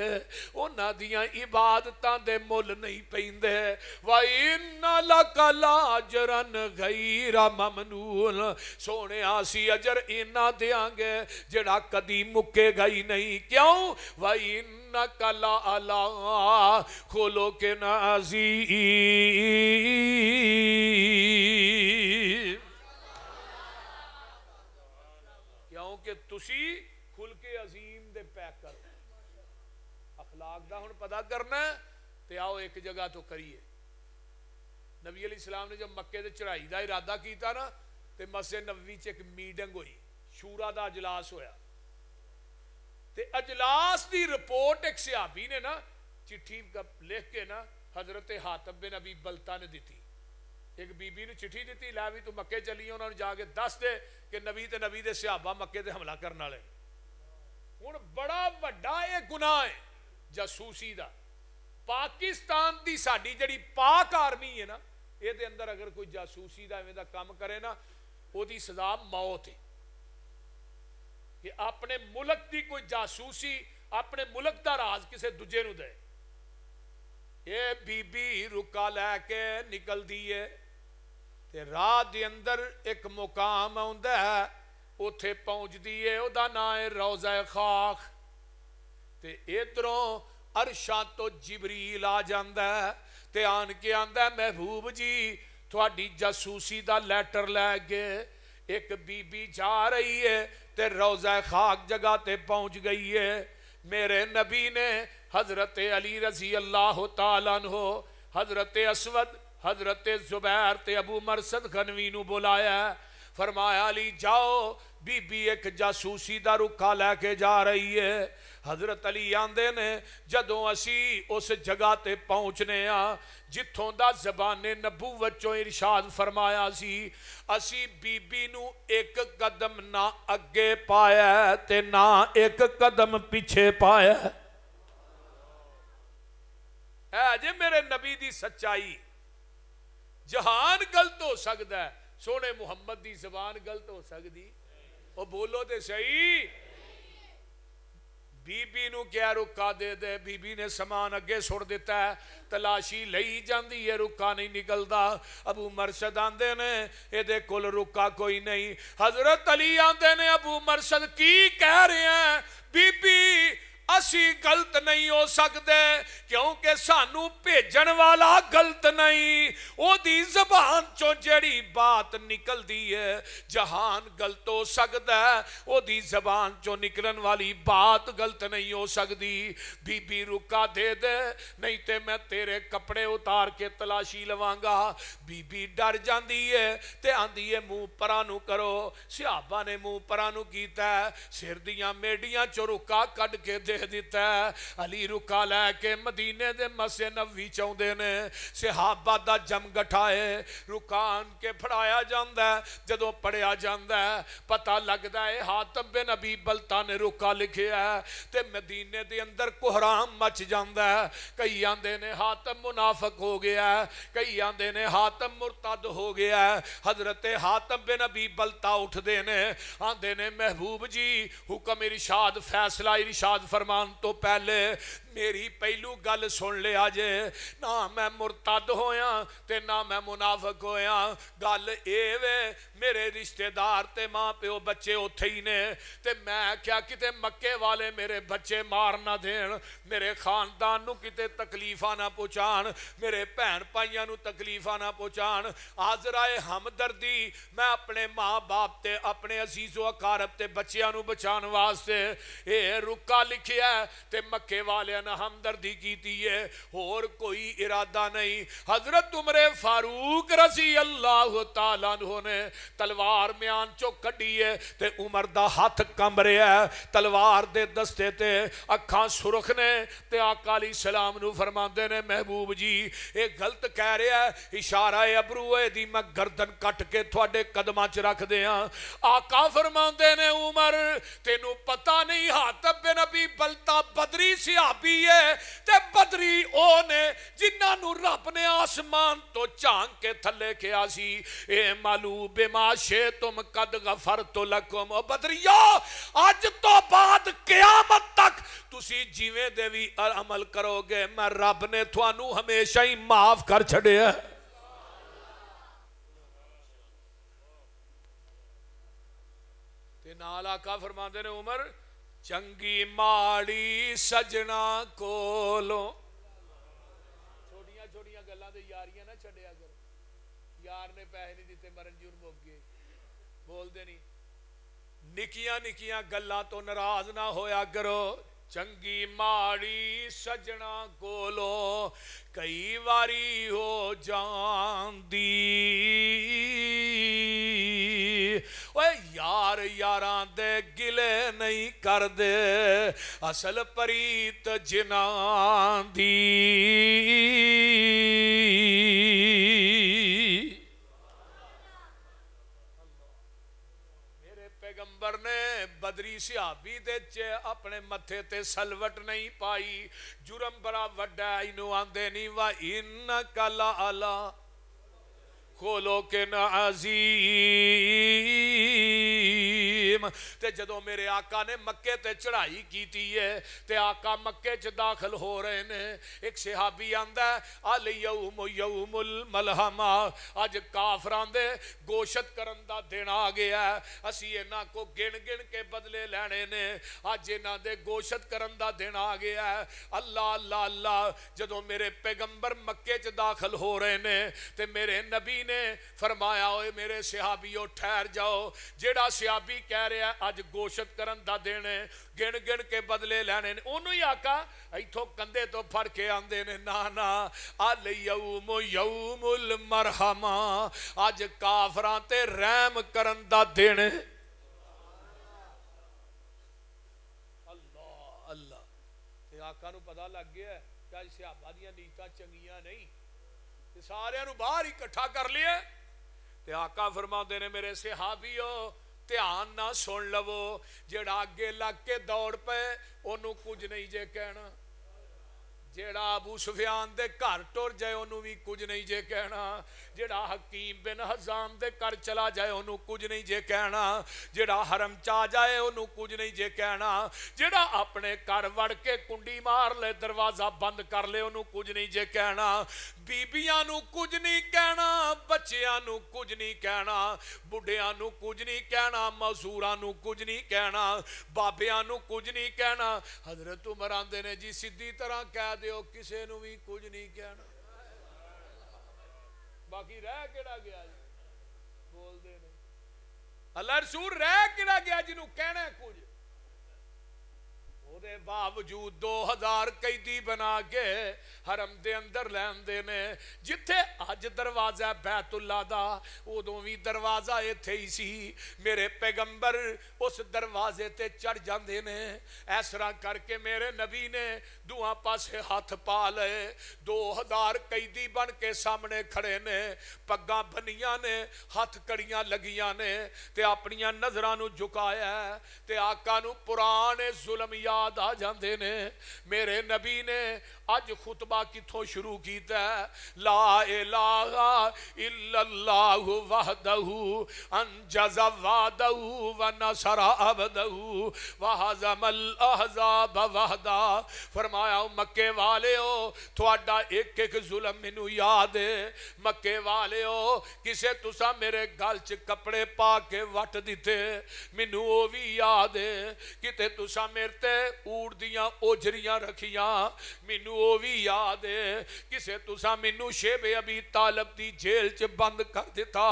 انہاں دیاں عبادتاں دے مل نہیں پیندے. وَإِنَّ لَكَ لَأَجْرًا غَيْرَ مَمْنُونٍ سونیا اسی اجر انہاں دیاں گے جڑا کدی مکے گا ہی نہیں. کیوں؟ وَإِنَّكَ لَعَلَىٰ خُلُقٍ عَظِيمٍ. کیونکہ تسی خلق عظیم دے پیک کر اخلاق دا ہن پتہ کرنا ہے تے آؤ ایک جگہ تو کریے. نبی علیہ السلام نے جب مکے دے چڑھائی دا ارادہ کیتا نا تے مسجد نبوی چ ایک میٹنگ ہوئی شورا دا اجلاس ہویا تے اجلاس دی رپورٹ ایک صحابی نے نا چٹھی لکھ کے نا حضرت حاتب بن ابی بلتا نے دیتی. ایک بی بی نے چٹھی دیتی لے بھی تو مکے چلی انہوں نے جا کے دس دے کہ نبی تے نبی دے صحابہ مکے تے حملہ کرنا لے. ہن بڑا وڈا یہ گناہ ہے جاسوسی دا. پاکستان دی ساڈی جڑی پاک آرمی ہے نا یہ دے اندر اگر کوئی جاسوسی دا ایویں دا کام کرے نا او دی سزا موت ہے. کہ اپنے ملک دی کوئی جاسوسی اپنے ملک دا راز کسے دوجے نو دے. یہ بی بی رکا لے کے نکل دیئے تے راہ دے اندر ایک مقام آندا ہے اوتھے پہنچ دیئے او دا نام ہے روضہ خاک. تے ادھروں عرشاں تو جبریل آ جاندا ہے تے آن کے آندا ہے محبوب جی تھوڑی جاسوسی دا لیٹر لے گئے. ایک بی بی جا رہی ہے تے روضہ خاک جگہ تے پہنچ گئی ہے. میرے نبی نے حضرت علی رضی اللہ تعالیٰ عنہ حضرت اسود حضرت زبیر تے ابو مرثد غنوی نو بلایا ہے. فرمایا علی جاؤ بی بی ایک جاسوسی دا رکھا لے کے جا رہی ہے. حضرت علی آندے نے جدوں اسی اس جگہ تے پہنچنے جتھوں دا زبان نبوت چوں ارشاد فرمایا اسی بی بی نو ایک قدم نہ اگے پایا تے نہ ایک قدم پیچھے پایا. اے جے میرے نبی دی سچائی. جہان غلط ہو سکتا ہے سونے محمد دی زبان غلط ہو سکتی وہ بولو دے صحیح. بی بی نو کیا رکا دے دے بی بی نے سامان اگے سڑ دیتا ہے تلاشی لئی جاندی ہے رکا نہیں نکلدا. ابو مرشد آندے نے اے دے کل رکا کوئی نہیں. حضرت علی آندے نے ابو مرشد کی کہہ رہے ہیں بی بی اسی غلط نہیں ہو سکتے کیونکہ سانو بھیجن والا غلط نہیں. او دی زبان چوں جڑی بات نکل دی ہے جہان غلط ہو سکتا ہے او دی زبان چوں نکلن والی بات غلط نہیں ہو سکتی. بی بی رکا دے دے نہیں تے میں تیرے کپڑے اتار کے تلاشی لواں گا. بی بی ڈر جاندی ہے تے آندی ہے منہ پرانو کرو. صحابہ نے منہ پرانو کیتا ہے سر دیاں میڈیاں چوں رکا کڈ کے دے دیتا ہے. علی رکا لے کے مدینے دے مسجد نبوی چاہندے نے صحابہ دا جم گٹھائے رکان کے پڑھایا جاندا ہے. جدوں پڑھیا جاندا ہے پتہ لگدا ہے حاتم بن ابی بلتا نے رکا لکھیا ہے تے مدینے دے اندر کوہرام مچ جاندا ہے. کئی آندے نے حاتم منافق ہو گیا ہے کئی آندے نے حاتم مرتد ہو گیا ہے. حضرت حاتم بن ابی بلتا اٹھ دے نے آندے نے محبوب جی حکم ارشاد فیصلہ ارشاد فرمان تو پہلے میری پہلو گل سن لے آجے نہ میں مرتد ہویا تے نہ میں منافق ہویا. گل اے وے میرے رشتہ دار تے ماں پیو بچے اوتھے ہی نے تے میں کیا کتے مکے والے میرے بچے مار نہ دین میرے خاندان نو کتے تکلیفہ نہ پہنچان میرے بہن پائیاں نو تکلیفہ نہ پہنچان. آزرائے ہمدردی میں اپنے ماں باپ تے اپنے عزیز و اقارب تے بچیاں نو بچان واسطے اے رکا لکھیا ہے تے مکے والے نہ ہمدردی کیتی ہے اور کوئی ارادہ نہیں. حضرت عمر فاروق رضی اللہ تعالیٰ عنہ نے تلوار میان چو کڈی ہے تے عمر دا ہاتھ کمب رہا ہے تلوار دے دستے تے اکھاں سرخ نے تے آقا علیہ السلام نو فرماندے نے محبوب جی اے غلط کہہ رہا ہے اشارہ ابرو دی میں گردن کٹ کے تھوڑے قدماں چ رکھ دیاں. آقا فرماندے نے عمر تینو پتہ نہیں حاتم بن ابی بلتا بدری صحابی ہے تے بدری او نے جنہاں نو رب نے آسمان تو چانک کے تھلے کیا سی اے مالو بما شئتم قد غفرت لکم. بدریو آج تو بعد قیامت تک تسی جیویں دے وی عمل کرو گے میں رب نے تھانو ہمیشہ ہی معاف کر چھڑے ہے. تے نال آقا فرماندے نے عمر چنگی ماڑی سجنا کولو چھوٹیاں چھوٹیاں گلاں تے یاریاں نہ چھڈیا کرو. یار نے پیسے نہیں دیتے مرن جی ان مک گئے بول دے نہیں. نکیاں نکیاں گلاں تو ناراض نہ ہویا کرو. چنگی ماڑی سجنا کولو کئی واری ہو جاندی اوے یار یاران دے گلے نہیں کر دے اصل پریت جنان دی. پیغمبر نے بدری صحابی دے اپنے متھے تے سلوٹ نہیں پائی، جرم بڑا وڈا ہے، انہوں آندے نہیں وَإِنَّكَ لَعَلَىٰ خُلُقٍ عَظِيمٍ۔ تے جدوں میرے آقا نے مکے تے چڑھائی کیتی ہے تے آقا مکے چ داخل ہو رہے نے، ایک صحابی آندا ہے الیوم یوم الملحمہ، اج کافران دے گوشت کرن دا دن آ گیا ہے، اسی انہاں کو گن گن کے بدلے لینے نے، اج انہاں دے گوشت کرن دا دن آ گیا ہے۔ اللہ اللہ اللہ، جدوں میرے پیغمبر مکے چ داخل ہو رہے نے تے میرے نبی نے فرمایا اوے میرے صحابیو ٹھہر جاؤ، جیڑا صحابی کہہ رہا ہے اج گوشت کرن دا دن ہے، گن گن کے بدلے لینے نے، انہوں ہی آقا ایتھوں کندھے تو پھڑ کے آندے نے نا الیوم یوم المرحمہ، اج کافراں تے رحم کرن دا دن ہے۔ اللہ اللہ، تے آقا نو پتہ لگ گیا ہے کہ اج صحابہ دیاں نیتاں چنگیاں نہیں، تے سارے نو باہر اکٹھا کر لیا، تے آقا فرماندے نے میرے صحابیو دھیان نہ سن لو، جیڑا اگے لگ کے دوڑ پے انہوں کچھ نہیں جے کہنا، جیڑا ابو سفیان دے گھر ٹر جائے انہوں بھی کچھ نہیں جے کہنا، جیڑا حکیم بن حزام دے گھر چلا جائے انہوں کچھ نہیں جے کہنا، جیڑا حرم چا جائے انہوں کچھ نہیں جے کہنا، جیڑا اپنے گھر وڑ کے کنڈی مار لے دروازہ بند کر لے انہوں کچھ نہیں جے کہنا، بیبیاں نو کچھ نہیں کہنا، بچیاں نو کچھ نہیں کہنا، بڑھیاں نو کچھ نہیں کہنا، مزوراں نو کچھ نہیں کہنا، بابیاں نو کچھ نہیں کہنا۔ حضرت عمر آندے نے جی سیدھی طرح کہہ دیو کسے نو بھی کچھ نہیں کہنا، باقی رہ کیڑا گیا جی بول دے نے اللہ رسول رہ کیڑا گیا جنہوں کہنا ہے کچھ، دے باوجود 2000 قیدی بنا کے حرم دے اندر لیندے نے، جتھے اج دروازہ بیت اللہ دا ادوں بھی دروازہ ایتھے ہی سی، میرے پیغمبر اس دروازے تے چڑھ جاندے نے، اس طرح کر کے میرے نبی نے دعا پاسے ہاتھ پا لے، 2000 قیدی بن کے سامنے کھڑے نے، پگاں بنیاں نے، ہاتھ کڑیاں لگیاں نے، تے اپنیاں نظراں نو جھکایا ہے، تے آقا نو پرانے ظلم یاد آ جاندے نے۔ میرے نبی نے اج خطبہ کتھوں شروع کیتا ہے، لا الہ الا اللہ وحدہ انجز وعدہ ونصر عبدہ وہزم الاحزاب وحدہ۔ فرمایا مکے والے ہو تھوڑا ایک ایک ظلم مینوں یاد ہے، مکے والے ہو کسے تسا میرے گل چ کپڑے پا کے وٹ دیتے مینوں وہ بھی یاد ہے، کتے تسا میرے تے اوڑ دیاں اوجریاں رکھیاں مینوں وہ بھی یاد ہے، کسے تسا مینوں شیب ابی طالب دی جیل چ بند کر دیتا،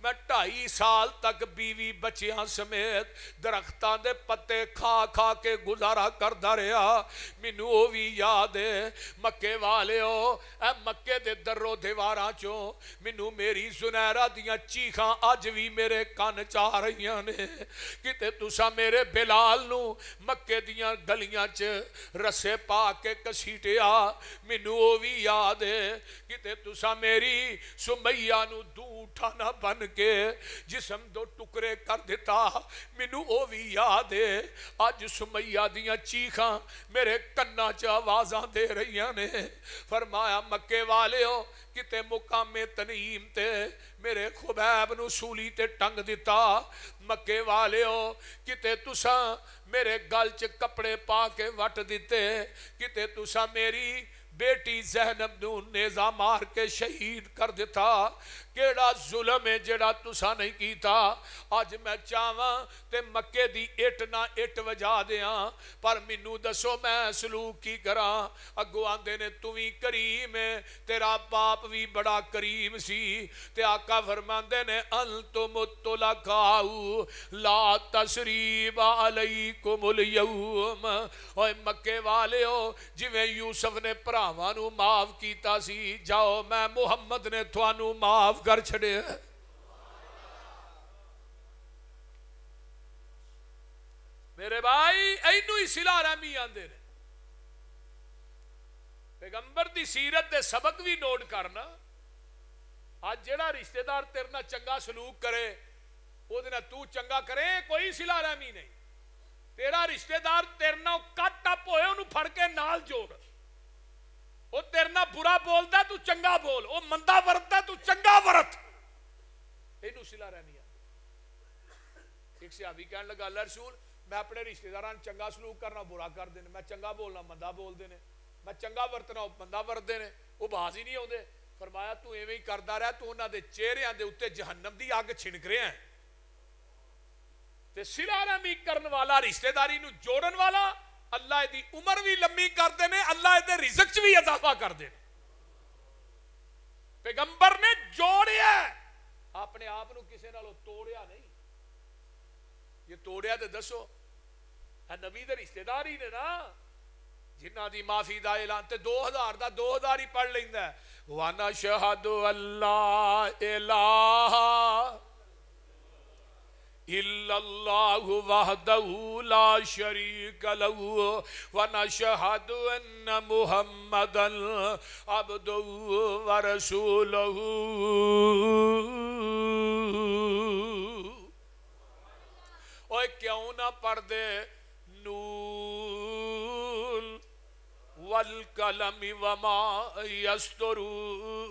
میں 2.5 سال تک بیوی بچیاں سمیت درختاں دے پتے کھا کھا کے گزارا کردا رہا، مینوں وہ بھی یاد ہے۔ مکے والے ہو اے مکے دے درو دیواراں چوں مینوں میری زنیرہ دیاں چیخاں اج بھی میرے کان چاہ رہیاں نے، کتے تسا میرے بلال نو مکے دیاں گلیاں چ رسے پا کے کسیٹیا مینوں وہ بھی یاد ہے، کتے تسا میری سمیہ نو دو اٹھانا بن کے جسم 2 ٹکڑے کر دیتا مینوں وہ بھی یاد ہے۔ اج سمیہ دیاں چیخاں میرے کنا چ آوازاں دے رہیاں نے۔ فرمایا مکے والے ہو کتے مقام تنعیم تے میرے خبیب نو سولی تے ٹنگ دیتا، مکے والے ہو کتے تسا میرے گل چ کپڑے پا کے وٹ دیتے، کتے تسا میری بیٹی زینب نو نیزہ مار کے شہید کر دیتا، کیڑا ظلم ہے جڑا تسا نہیں کیتا۔ آج میں چاہواں تے مکے دی اٹ نہ اٹ وجا دیاں، پر مینوں دسو میں سلوک کی کراں، اگو آندے نے تو بھی کریم ہے، تیرا باپ بھی بڑا کریم سی، تے آقا فرماندے نے انتم الطلقاء لا تثریب علیکم الیوم۔ اوے مکے والے ہو جویں یوسف نے بھراواں نو معاف کیتا سی، جاؤ میں محمد نے تھانوں معاف کر چھڑے۔ میرے بھائی اینو ہی صلہ رحمی آندے نے، پیغمبر دی سیرت دے سبق بھی نوٹ کرنا، آج جڑا رشتہ دار تیرے نال چنگا سلوک کرے وہ تو چنگا کرے کوئی صلہ رحمی نہیں. تیرا رشتہ دار تیرے نال کٹ اپ ہوئے انہوں پھڑ کے نال جوڑ. وہ تیرے نال برا بولتا تو چنگا بول, وہ مندا ورتتا تو چنگا ورت. یہ صلہ رحمی. ایک صحابی کہنے لگا اللہ رسول میں اپنے رشتہ داران چنگا سلوک کرنا برا کر دینے, میں چنگا بولنا مندا بول دینے, میں چنگا ورتنا مندا ورت دینے, وہ باز ہی نہیں ہوندے. فرمایا تو ایویں ہی کردا رہا تو انہاں دے چہریاں دے اوتے جہنم دی اگ چھنک رہے ہیں. تے صلہ رحمی کرن والا رشتہ داری نو جوڑن والا اللہ دی عمر بھی لمبی کر دینے, اللہ دے رزق چ بھی اضافہ کر دینے. پیغمبر نے جوڑیا اپنے آپ نو کسے نالوں توڑیا نہیں. یہ توڑیا تے دسو نبی دے رشتہ دار ہی نے نا جنہ دی معافی دا اعلان تے 2000 دا 2000 ہی پڑھ لیندا ہے. وَنَشْهَدُ أَلَّا إِلَٰهَ إِلَّا اللَّهُ وَحْدَهُ لَا شَرِيكَ لَهُ وَنَشْهَدُ أَنَّ مُحَمَّدًا عَبْدُهُ وَرَسُولُهُ. اوے کیوں نہ پڑھ دے نون والقلم وما يسطرون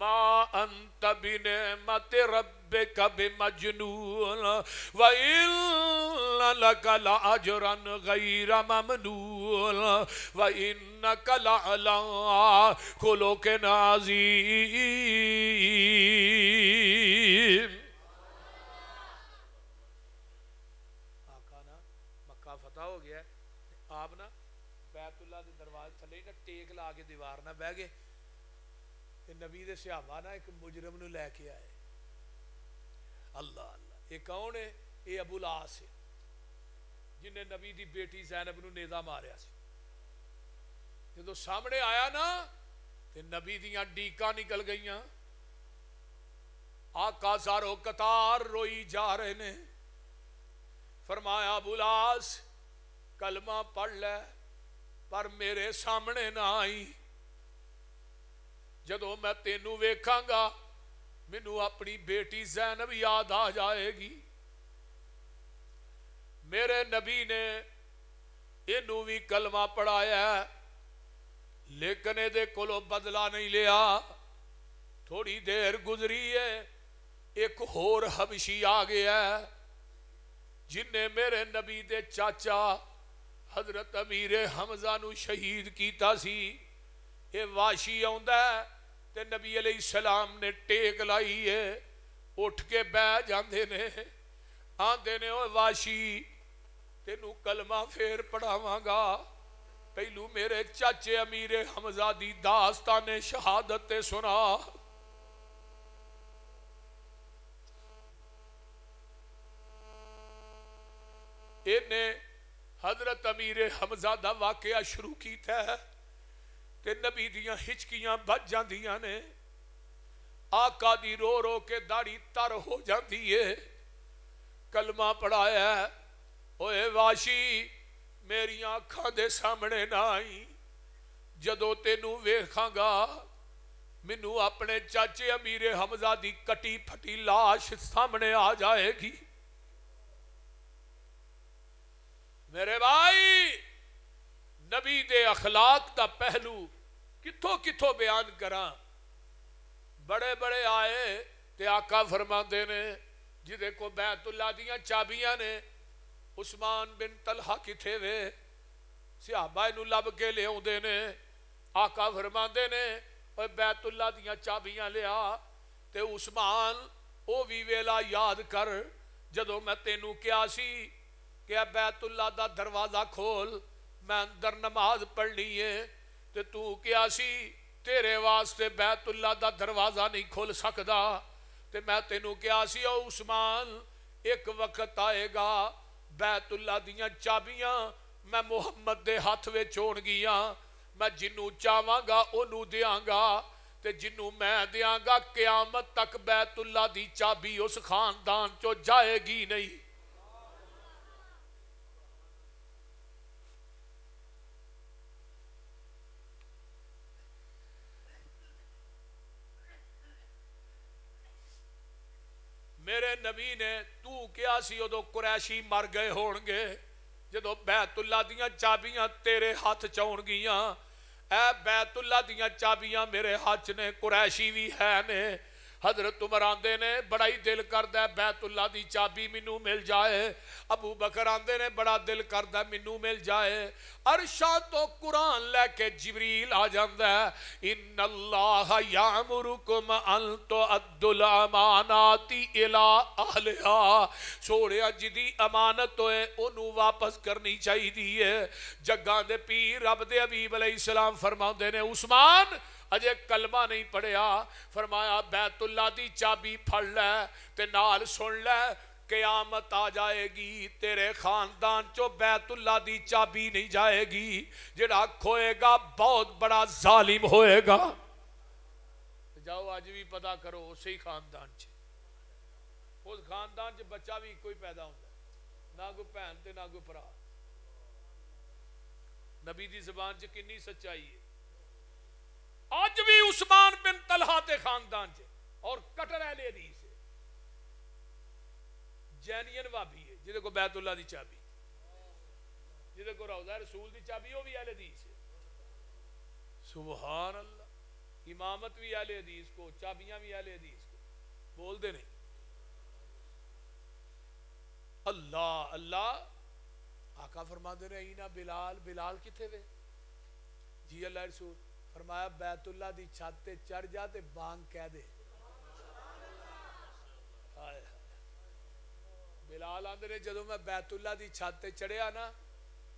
ما انت بنعمت ربك بمجنون وإن لك لأجرا غير ممنون وإنك لعلى خلق عظيم. ہو گیا آپ نا بیت اللہ دے دروازے تھلے نا ٹیک لا کے دیوار نہ بہ گئے تے نبی دے صحابہ نا ایک مجرم نو لے کے آئے. اللہ اللہ یہ کون ہے؟ یہ ابو العاص ہے جن نے نبی دی بیٹی زینب نو نیزہ ماریا سی. جدو سامنے آیا نا تے نبی دیاں ڈیکاں نکل گئیاں. آقا زارو قطار روئی جا رہے نے. فرمایا ابو العاص کلمہ پڑھ لے پر میرے سامنے نہ آئی. جدو میں تینوں ویکھاں گا مینوں اپنی بیٹی زینب یاد آ جائے گی. میرے نبی نے اینوں بھی کلمہ پڑھایا لیکن دے کولو بدلہ نہیں لیا. تھوڑی دیر گزری ہے ایک اور حبشی آ گیا جن نے میرے نبی دے چاچا حضرت امیر حمزہ نو شہید کیتا سی. اے واشی آندا ہے تے نبی علیہ السلام نے ٹیک لائی ہے اٹھ کے بہ جاندے نے آندے نے او واشی تینوں کلمہ پھر پڑھاواں گا پہلو میرے چاچے امیر حمزہ دی داستان شہادت سنا. انہیں حضرت امیر حمزہ دا واقعہ شروع کیتا ہے تے نبی دیاں ہچکیاں بچ جاندیاں نے. آقا دی رو رو کے داڑھی تر ہو جاندی ہے. کلمہ پڑھایا ہے اوے واشی میری آنکھاں دے سامنے نہ آئی. جدو تینوں ویکھاں گا مینوں اپنے چاچے امیر حمزہ دی کٹی پھٹی لاش سامنے آ جائے گی. میرے بھائی نبی دے اخلاق دا پہلو کتھوں کتھوں بیان کراں. بڑے بڑے آئے تے آقا فرماندے نے جدے کو بیت اللہ دیاں چابیاں نے عثمان بن طلحہ کتھے وے صحابہ نو لب کے لے اوندے نے. آقا فرماندے نے اوے بیت اللہ دیاں چابیاں لیا تے عثمان او وی ویلا یاد کر جدو میں تینوں کیا سی کہ بیت اللہ دا دروازہ کھول میں اندر نماز پڑھنی ہے تے تو کیا سی تیرے واسطے بیت اللہ دا دروازہ نہیں کھول سکدا تے میں تینوں کیا سی او عثمان ایک وقت آئے گا بیت اللہ دیاں چابیاں میں محمد دے ہاتھ وچ ہون گیاں میں جنوں چاہواں گا اونوں دیاں گا تے جنوں میں دیاں گا قیامت تک بیت اللہ دی چابی اس خاندان چو جائے گی نہیں. میرے نبی نے تو کیا سی ادو قریشی مر گئے ہون گے جدو بیت اللہ دیاں چابیاں تیرے ہاتھ چون گیاں اے بیت اللہ دیاں چابیاں میرے ہاتھ نے قریشی بھی ہے نے حضرت عمر آندے نے بڑا ہی دل کردہ بیت اللہ دی چابی منو مل جائے ابو بکر آندے نے بڑا دل کردہ منو مل جائے عرشاں تو قرآن لے کے جبریل آ جاندہ ہے ان اللہ یامرکم ان تؤدوا الامانات الی اہلہا سوڑیا جدی امانت ہوئے انہوں واپس کرنی چاہی دیئے جگاں دے پیر رب دے حبیب علیہ السلام فرماؤں دے نے عثمان اجے کلمہ نہیں پڑھیا فرمایا بیت اللہ دی چابی پھڑ لے تے نال سن لے قیامت آ جائے گی تیرے خاندان چو بیت اللہ دی چابی نہیں جائے گی جڑا کھوئے گا بہت بڑا ظالم ہوئے گا جاؤ آج بھی پتا کرو اسی خاندان چھے اس خاندان چھے بچہ بھی کوئی پیدا ہوتا ہے نہ کوئی پہن تے نہ کوئی پرا نبی دی زبان چھے کنی سچائی ہے آج بھی عثمان بن طلحہ تے خاندان چھے اور کٹر اہل حدیث ہے جینین وابی ہے جدے کو بیت اللہ دی چابی جدے کو روضہ رسول دی چابی وہ بھی اہل حدیث ہے سبحان اللہ امامت بھی اہل حدیث کو چابیاں بھی اہل حدیث کو بول دے نہیں اللہ اللہ آقا فرما دے رہے اینا بلال کتے وے جی اللہ رسول فرمایا بیت اللہ دی چھاتے چڑھ جاتے بانگ کہہ دے بلال آندے نے جدو میں بیت اللہ دی چھاتے چڑھیا نا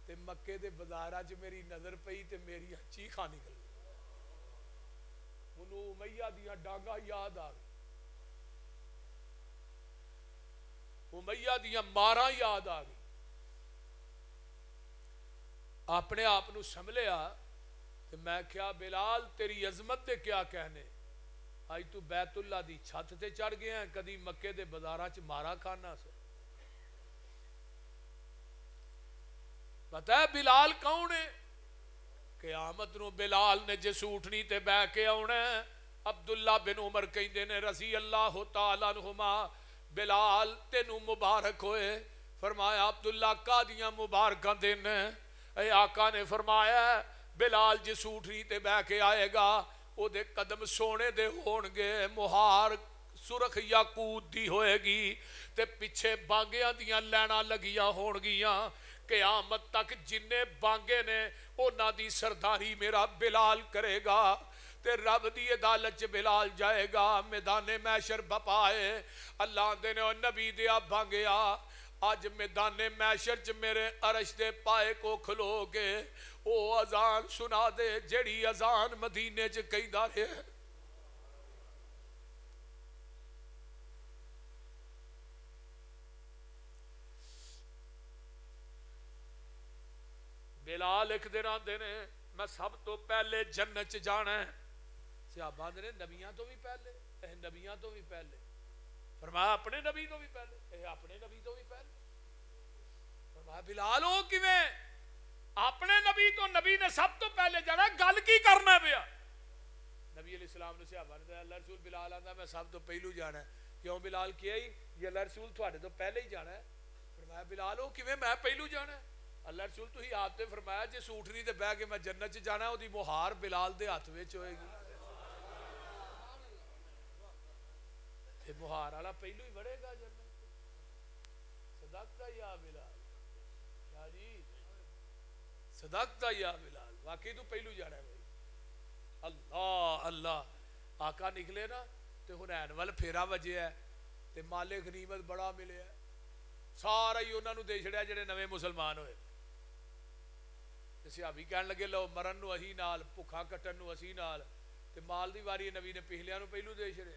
تے مکے دے بازاراں چ میری نظر پئی تے میری چیخاں نکل انہوں امیہ دیاں ڈانگا یاد آ گئی امیہ دیاں ماراں یاد آ گئی اپنے آپ نو سنبھلیا تو میں کیا بلال تیری عظمت دے کیا کہنے آج تو بیت اللہ دی چھت تے چڑھ گئے ہیں کدی مکے دے بازاراں چ مارا کھانا سے پتہ ہے بلال کون ہے قیامت نو بلال نے جس اٹھنی تے بہ کے آنا ہے عبداللہ بن عمر کہندے نے رضی اللہ تعالیٰ عنہما بلال تینو مبارک ہوئے فرمایا عبداللہ کا دیاں مبارکاں دن اے آقا نے فرمایا بلال جس اٹھنی تے بہ کے آئے گا او دے قدم سونے دے ہون گے مہار سرخ یاقوت دی ہوئے گی تے پیچھے بانگیاں دیاں لینا لگیاں ہون گیاں قیامت تک جننے بانگے نے اونا دی سرداری میرا بلال کرے گا تے رب دی عدالت چ بلال جائے گا میدان محشر بپائے اللہ دے نے نبی دیا بانگیا آج میدان محشر چ میرے عرش دے پائے کو کھلو گے او اذان سنا دے جڑی اذان مدینے چ کہندا رہے بلال ایک دن آندے نے میں سب تو پہلے جنت جانا ہے صحابہ آندے نے نبیاں تو بھی پہلے نبیاں تو بھی پہلے فرمایا اپنے نبی تو بھی پہلے اپنے نبی تو بھی پہلے فرمایا بلال ہو کیویں اپنے نبی تو نبی نے سب تو پہلے جانا گل کی کرنا پیا نبی علیہ السلام نے صحابہ نے اللہ رسول بلال آندا میں سب تو پہلو جانا ہے کیوں بلال کیا ہی یہ اللہ رسول تھوڑے تو پہلے ہی جانا ہے فرمایا بلال ہو کیویں میں پہلو جانا ہے اللہ رسول تو ہی آپ نے فرمایا جس اٹھنی تے بہ کے میں جنت چ جانا ہے اودی مہار بلال دے ہاتھ وچ ہوئے گی تے مہار والا پہلو ہی بڑھے گا جنت صدقت یا بلال کیا جی صدقت یا بلال واقعی تو پہلو جانا ہے بھائی اللہ اللہ آقا نکلے نا تے حنین وال پھیرا وجے ہے تے مال غنیمت بڑا ملے ہے سارا ہی انہوں نے دے چھڑیا جڑے نوے مسلمان ہوئے صحابی کہن لگے لو مرن نو اہی نال بھکھا کٹن نو اسی نال تے مال دی واری نبی نے پہلیاں نو پہلو دے چھڑے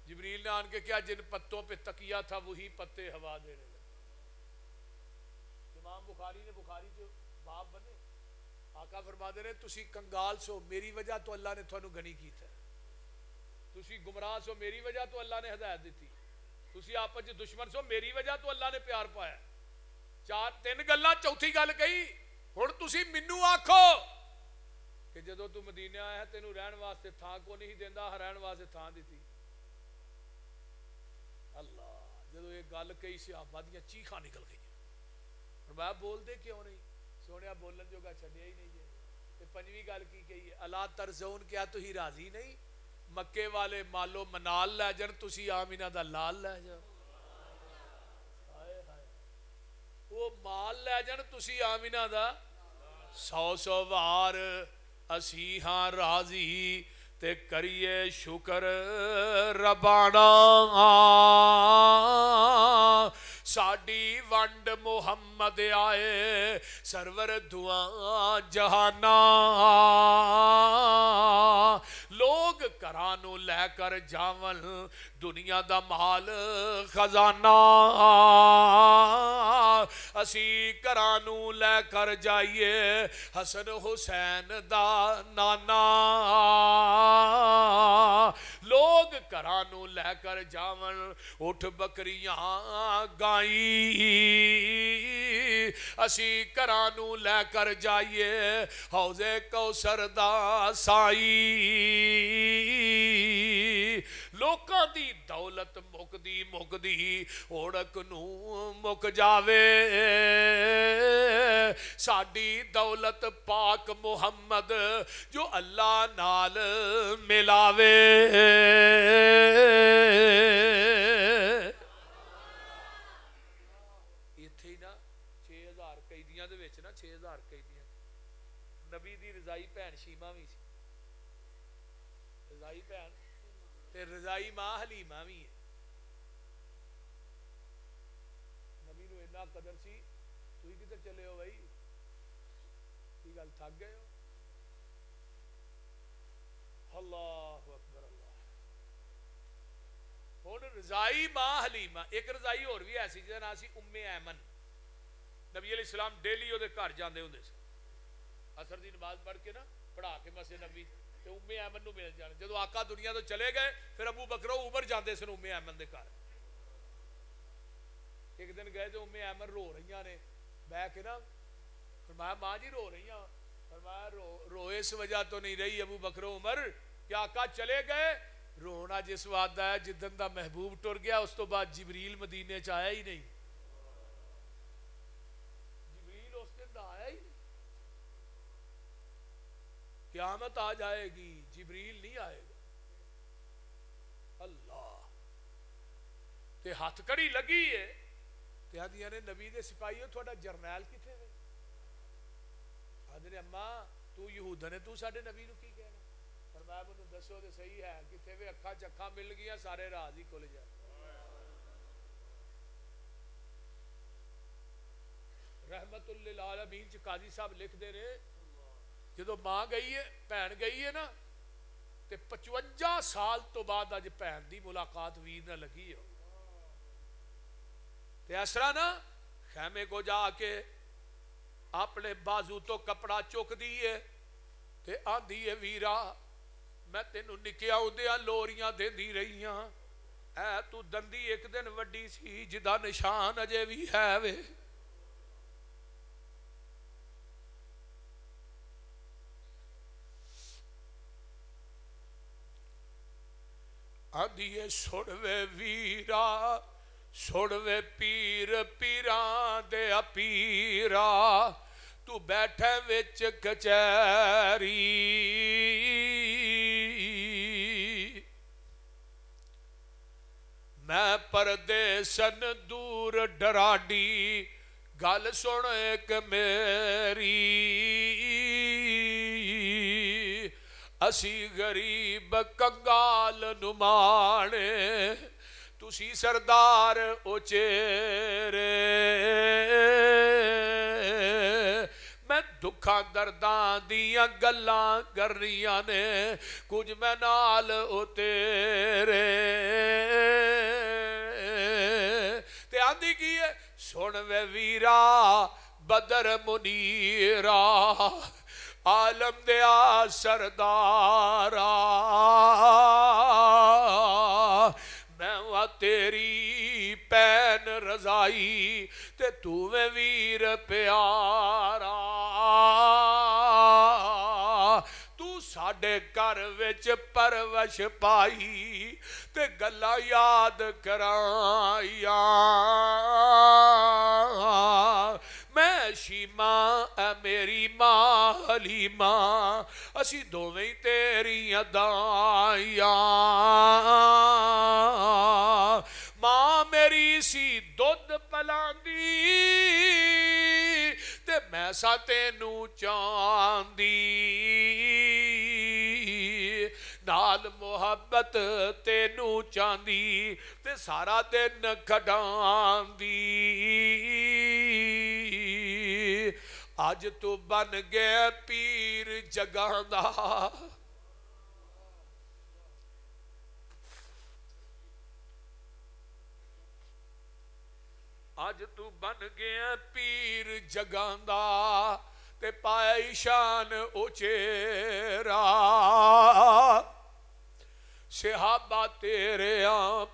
جبریل نے آن کے کیا جن پتوں پہ تکیہ تھا وہی پتے ہوا دینے لگے امام بخاری نے بخاری جو باب بنے آقا فرما دے رہے تسی کنگال سو میری وجہ تو اللہ نے تھانو گنی کیتا ہے تسی گمراہ سو میری وجہ تو اللہ نے ہدایت دیتی تسی آپس وچ دشمن سو میری وجہ تو اللہ نے پیار پایا چار تین گلاں چوتھی گل کہی ہن تسی مینوں آکھو کہ جدوں تو مدینے آیا ہے تینوں رہن واسطے تھاں کو نہیں دیندا رہن واسطے تھاں دتی اللہ جدو یہ گل کہی صحابہ دیاں چیخاں نکل گئی، فرمایا بول دے کیوں نہیں؟ سونے بولن جو گا چھڈیا ہی نہیں جے۔ تے پنجویں گل کی کہی ہے، الا ترزون، کیا تسی راضی نہیں مکے والے مالو منال لے جان، تسی آمینہ دا لال لے جاؤ۔ وہ مال لے جان، تسی آمینہ دا 100 وار اسی ہاں راضی، تے کریے شکر ربانا ساڈی ونڈ محمد آئے سرور دعا جہانا۔ لوگ کرانو لے کر جاون دنیا دا مال خزانہ، اسی کرانو لے کر جائیے حسن حسین دا نانا۔ لوگ کرانو لے کر جاون اٹھ بکریاں گائی، اسی کرانو لے کر جائیے حوض کوثر دا سائی۔ لوکاں دی دولت مکدی اوڑک نو مک جاوے، ساڈی دولت پاک محمد جو اللہ نال ملاوے۔ ایتھے ہی نا 6000 قیدیاں دے وچ نا 6000 قیدیاں نبی دی رضائی بہن شیمہ بھی سی، رضائی بہن تے رضائی ماں حلیمہ بھی ہے۔ نبی نو اتنا قدر سی، تھی کدھر چلے ہو بھائی، کی گل تھک گئے ہو؟ اللہ اکبر اللہ۔ ہن رضائی ماں حلیمہ، ایک رضائی اور بھی ایسی جہاں نام سی ام ایمن، نبی علیہ السلام ڈیلی وہ گھر جاندے ہوندے سے، عصر دی نماز پڑھ کے نا پڑھا کے مسجد نبی تے ام ایمن نو مل جانے۔ جدو آقا دنیا تو چلے گئے پھر ابو بکر و عمر جاندے سن ام ایمن دے گھر۔ ایک دن گئے تو ام ایمن رو رہی نے بہ کے نا، فرمایا ماں جی رو رہی ہیں؟ فرمایا رو اس وجہ تو نہیں رہی ابو بکر و عمر کہ آقا چلے گئے، رونا جس وعد ہے جدن دا محبوب ٹر گیا اس تو بعد جبریل مدینے چ آیا ہی نہیں، جبریل اس دن دا آیا ہی نہیں۔ قیامت آ جائے گی جبریل نہیں آئے گا۔ اللہ تے ہاتھ کڑی لگی ہے تے آدھیاں نے نبی دے سپاہیوں تھوڑا جرنیل کتنے وے؟ آدھے اماں تو یہودن ہے تو ساڑھے نبی نو کی کہنا؟ فرمایا منو دسو دے صحیح ہے کتنے وے؟ اکھاں چکھاں مل گیا سارے راز ہی کھل جائے۔ رحمت للعالمین چ قاضی صاحب لکھ دے رہے جدو ماں گئی ہے بہن گئی ہے نا تے 55 سال تو بعد اج بہن دی ملاقات ویر نہ لگی ہو تے اس طرح نا خیمے کو جا کے اپنے بازو تو کپڑا چک دیئے تے آندھی ہے ویرا میں تینوں نکیا ہوندیاں لوریاں دیندی رہیاں، اے تو دندی ایک دن وڈی سی جدا نشان اجے بھی ہے وے۔ آندھیے سڑوے ویرا سڑوے پیر پیران دے اپیرا تو بیٹھے وچ کچہری، میں پردیسن دور ڈراڈی گل سن ایک میری، اسی غریب کنگال نمانے تسی سردار اچیرے، میں دکھاں درداں دیاں گلاں کرنیاں نے کچھ میں نال او تیرے تے آندھی کی ہے سن وے ویرا بدر منیرا عالم دیا سردارا، میں وہ تیری پین رضائی تے تو میں ویر پیارا، تو ساڈے گھر وچ پرورش پائی تے گلاں یاد کرائیاں میں شیما اے میری ماں حلیمہ اسی دوویں تیریاں دائیاں ماں میری سی دودھ پلاندی تے میں سا تینوں چاندی نال محبت تینوں چاندی تے سارا دن کھڈاندی اج تو بن گیا پیر جگاں دا اج تو بن گیا پیر جگاں دا تے پائے شان اچیرا صحابہ تیرے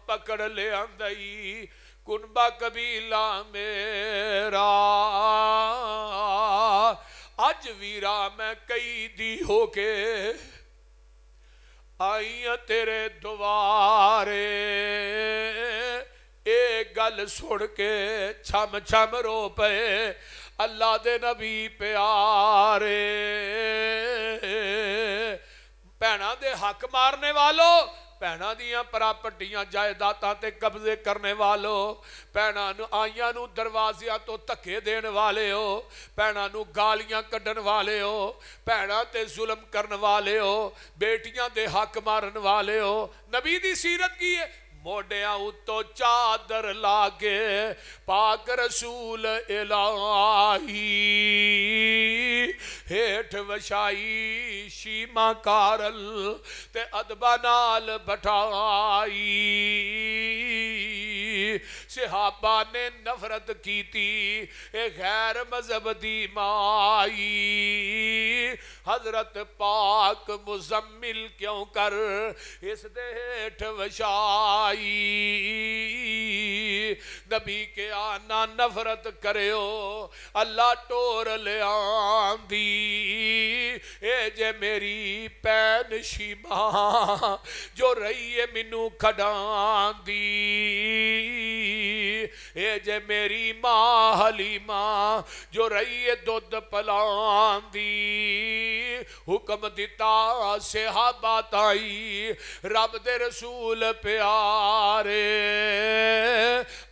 پکڑ لے آندئی کنبا قبیلہ میرا اج ویرا میں قیدی ہو کے آئیاں تیرے دوارے ایک گل سڑ کے چھم چھم رو پے اللہ دے نبی پیارے بہناں دے حق مارنے والو بہناں دیاں پراپرٹیاں جائیداداں تے قبضے کرنے والو بہناں نو آئیاں نو دروازیاں تو تکے دین والے ہو بہناں نو گالیاں کڈن والے ہو بہناں تے ظلم کرن والے ہو بیٹیاں دے حق مارن والے ہو نبی دی سیرت کی ہے موڈیاں اتو چادر لاگے پاک رسول الہی ہیٹھ وشائی شیما کارل تے ادبا نال بٹھائی صحابہ نے نفرت کی تھی غیر مذہب دی مائی حضرت پاک مزمل کیوں کر اس دے ہیٹھ وشائی نبی کے آنا نفرت کریو اللہ ٹور لے آندی اے جے میری پین شیما جو رہی ہے منو کھڈان دی اے جے میری ماں حلیمہ جو رہی ہے دودھ پلان دی حکم دیتا صحابہ تائی رب دے رسول پیارے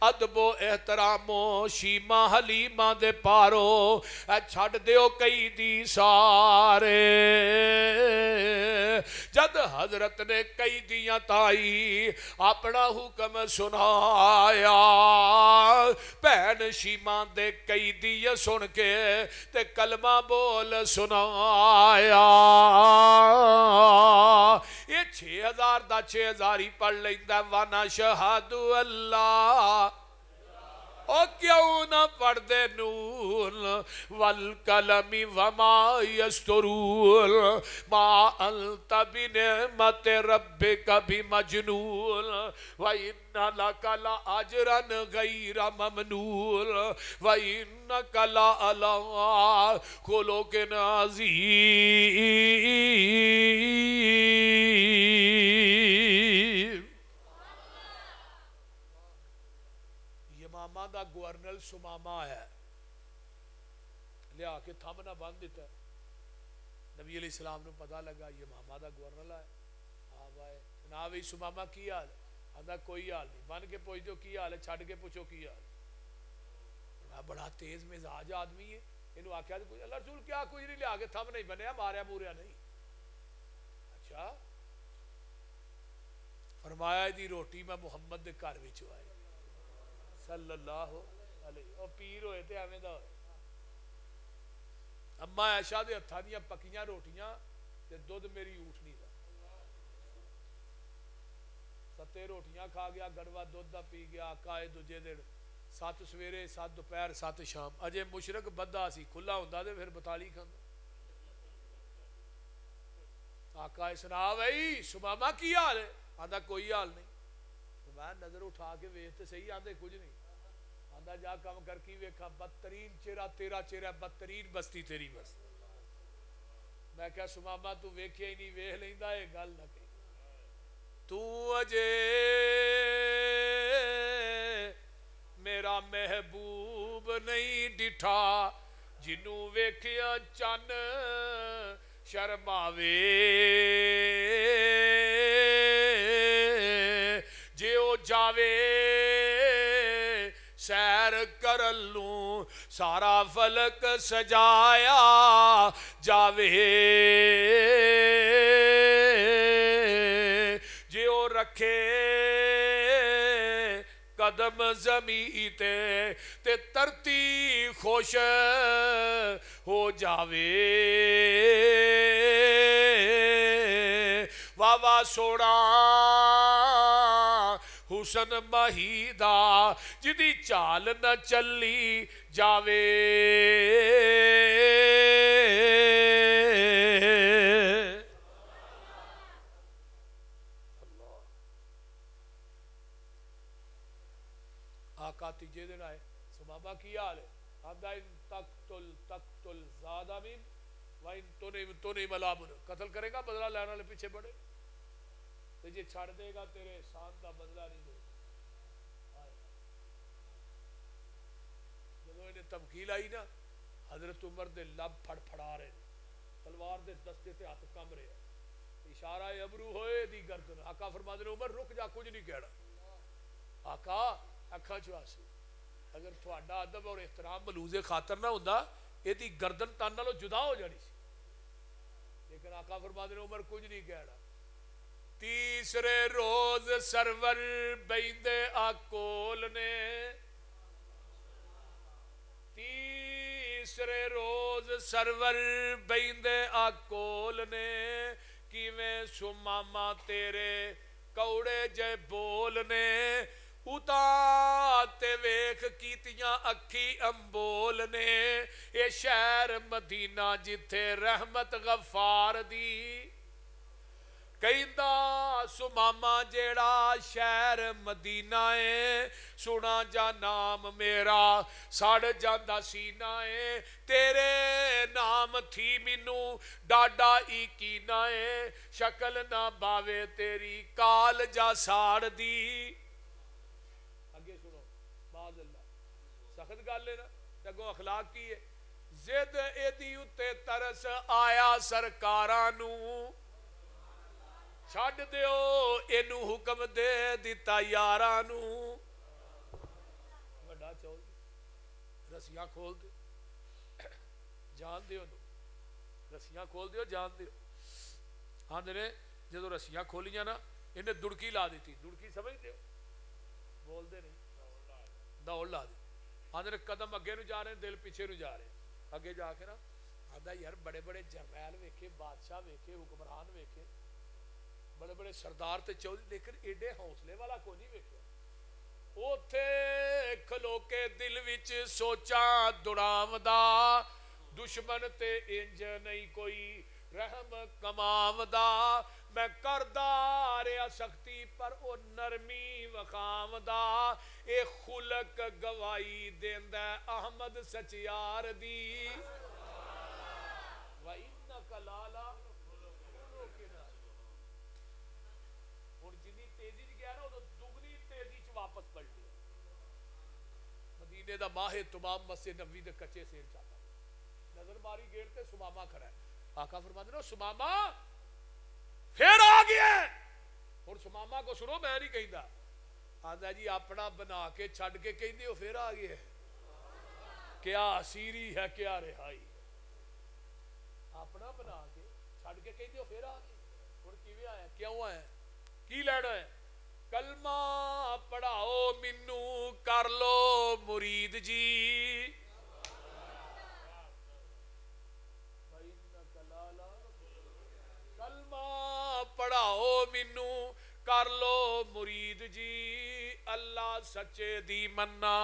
ادب و احترام و شیما حلیمہ دے پارو چھڑ دیو کئی دی سارے جد حضرت نے کئی دیاں تائی اپنا حکم سنایا بہن شیما دے کئی دیاں سن کے تے کلمہ بول سنایا یہ 6000 دا 6000 ہی پڑھ لیندہ وانا شہادو اللہ او کیوں نہ پڑھ دے نون والقلم وما یسترون ما انت بنعمت ربک بمجنون وَإِنَّ لَكَ لَأَجْرًا غَيْرَ مَمْنُونٍ وَإِنَّكَ لَعَلَىٰ خُلُقٍ عَظِيمٍ یمامہ دا گورنل سمامہ ہے لیا کہ تھامنا باندھ دیتا ہے نبی علیہ السلام نے پتہ لگا یمامہ دا گورنل ہے آپ آئے جناب ہی سمامہ کی حال ہے آدھا کوئی حال نہیں بن کے پوچھ دو کی حال ہے چھڑ کے پوچھو کی حال ہے بڑا تیز مزاج آدمی ہے انہوں آکھا کچھ اللہ رسول کیا کچھ نہیں لیا کے تھم نہیں بنیا ماریا موریا نہیں اچھا فرمایا دی روٹی میں محمد دے گھر وچ آئے صلی اللہ علیہ او پیر ہوئے تھے ہمیں دا ہوئے اما عائشہ دے ہتھاں دیاں پکیاں روٹیاں تے دودھ میری اٹھ نہیں دا ستے روٹیاں کھا گیا گڑوا دودھ دا پی گیا آقا دوجے دن 7 سویرے 7 دوپہر 7 شام اجے مشرک بدا سی کھلا ہوندا تے پھر بتالی کھاندا آقا سنا بھائی سمامہ کی حال ہے آندا کوئی حال نہیں میں نظر اٹھا کے ویکھ تے صحیح آندے کچھ نہیں آندا جا کم کر کی ویکھا بدترین چہرہ تیرا چہرہ بدترین بستی تیری بس میں کہا سماما تو ویکھیا ہی نہیں، ویکھ لیندا اے گل نہ کہیں، تو اجے میرا محبوب نہیں ڈٹھا، جنوں ویکھیا چن شرماوے، جے او جاوے سیر کرن لوں سارا فلک سجایا جاوے، جے او رکھے قدم زمین تے ترتی خوش ہو جاوے، واہ واہ سوڑا حسن مہیدا جدی چال نہ چلی جاوے، آقا تیجے دن آئے، سماما کی حال ہے؟ آدھا ان تقتل زادہ من وَإِن تُنِمْ لَابُنَ، قتل کرے گا بدلہ لینا لے پیچھے بڑھے، تجھے چھاڑ دے گا تیرے احسان دا بدلہ نہیں دے گا۔ جب انہیں تمکیل آئی نا، حضرت عمر دے لب پھڑ پھڑا رہے، تلوار دے دستے تے ہاتھ کم رہے، اشارہ ابرو ہوئے دی گردن، آقا فرما دے عمر رک جا، کچھ نہیں کہنا، آقا اکھاں چواسی، اگر تھوڑا ادب اور احترام ملوز خاطر نہ ہوندہ یہ دی گردن تان نالو جدا ہو جانی سی، لیکن آقا فرما دے عمر کچھ نہیں کہنا۔ تیسرے روز سرور بیندے آکول نے، تیسرے روز سرور بیندے آکول نے، کیویں سماما تیرے کوڑے جے بولنے، اتا تے ویکھ کیتیاں اکھی امبول نے، اے شہر مدینہ جتھے رحمت غفار دی، کہندا سماما جیڑا شہر مدینہ ہے، سنا جا نام میرا ساڑ جاندہ سینہ ہے، تیرے نام تھی منو ڈاڈا ای کینہ ہے، شکل نہ باوے تیری کال جا ساڑ دی، آگے سنو باز اللہ سخت گال لینا تگو اخلاق کی ہے، زد ایدی اتے ترس آیا سرکارانو، چھاڑ دیو اینو حکم دے دیتا یارانو، بڑا چول دی رسیاں کھول دے جان دیو نو، رسیاں کھول دیو جان دیو، ہاں دینے جدو رسیاں کھولیاں نا انہیں دڑکی لا دیتی، دڑکی سمجھ دیو بول دے نہیں دوڑ لا دی، ہاں دینے قدم اگے نو جا رہے ہیں دل پیچھے نو جا رہے ہیں، اگے جا کے نا آدھا یار بڑے بڑے جرنیل ویکھے، بادشاہ ویکھے، حکمران ویکھے، بڑے بڑے سردار تے چودھری، لیکن ایڈے حوصلے والا کوئی نہیں ویکھیا، اوتھے کھلو کے دل وچ سوچاں دڑاوندا، دشمن تے انج نہیں کوئی رحم کماوندا، میں کردا رہیا سختی پر او نرمی وکھاوندا، اے خلق گواہی دیندا احمد سچیار دی، وَإِنَّكَ لَعَلَىٰ خُلُقٍ عَظِيمٍ، اور جنی تیزی چ گیا نا وہ دگنی تیزی چ واپس پلٹی، مدینے دا ماہ تمام مسجد نبوی دے کچے سیر چاہتا، نظر ماری گیٹ تے سماما کھڑا ہے، آقا فرماتے ہیں سماما پھر آ گیا، اور سماما کو سنو میں نہیں کہندا، آدھا جی اپنا بنا کے چھڑ کے کہندے ہو پھر آ گیا، کیا اسیری ہے کیا رہائی، اپنا بنا کے چھڑ کے کہندے ہو پھر آ گیا، اور کیویں آیا کیوں آیا کی لینا ہے، کلمہ پڑھاؤ منو کر لو مرید جی، کلمہ پڑھاؤ منو کر لو مرید جی، اللہ سچے دی مننا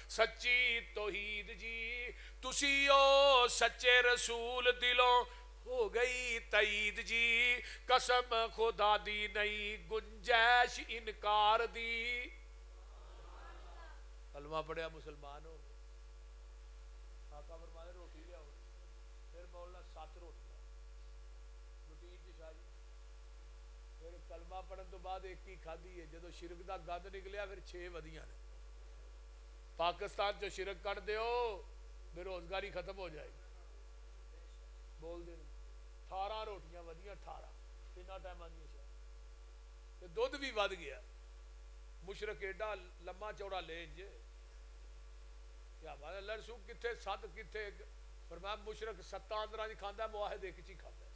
سچی توحید جی، تسی او سچے رسول دلوں ہو گئی تائید جی، قسم خدا دی نہیں گنجائش انکار دی، کلمہ پڑھیا مسلمان ہو گئے، آقا فرمانے روٹی لے آؤ، پھر مولا 7 روٹیاں، کینٹین چ شاہ جی پھر کلمہ پڑھن تو بعد ایک ہی کھادی ہے جدو شرک دا گند نکلیا پھر 6 ودیاں نے پاکستان جو شرک کر دیو بے روزگاری ختم ہو جائے گی بول دے 18 روٹیاں ودیاں 18 تینا ٹائم آدھی شاہ دودھ بھی ود گیا مشرک ایڈا لمبا چوڑا لینج کیا بات ہے اللہ رسول کتھے صد کتھے فرمایا مشرک 7 اندرہ دی کھاندا ہے معاہد ایک چی کھاندا ہے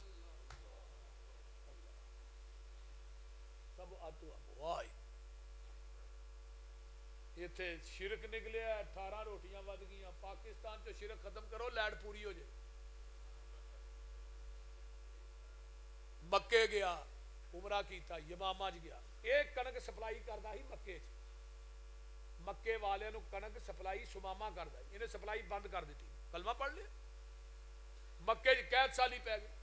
سب آتو وائی یہ تھے شرک نکلے 18 روٹیاں ود گئیاں پاکستان جو شرک ختم کرو لائٹ پوری ہو جائے مکے گیا عمرہ کیتا یمامہ ج گیا ایک کنک سپلائی کردا ہی مکے چ مکے والے نو کنک سپلائی سماما کردا ہے انہیں سپلائی بند کر دیتی کلمہ پڑھ لیا مکے چ قید سالی پہ گئی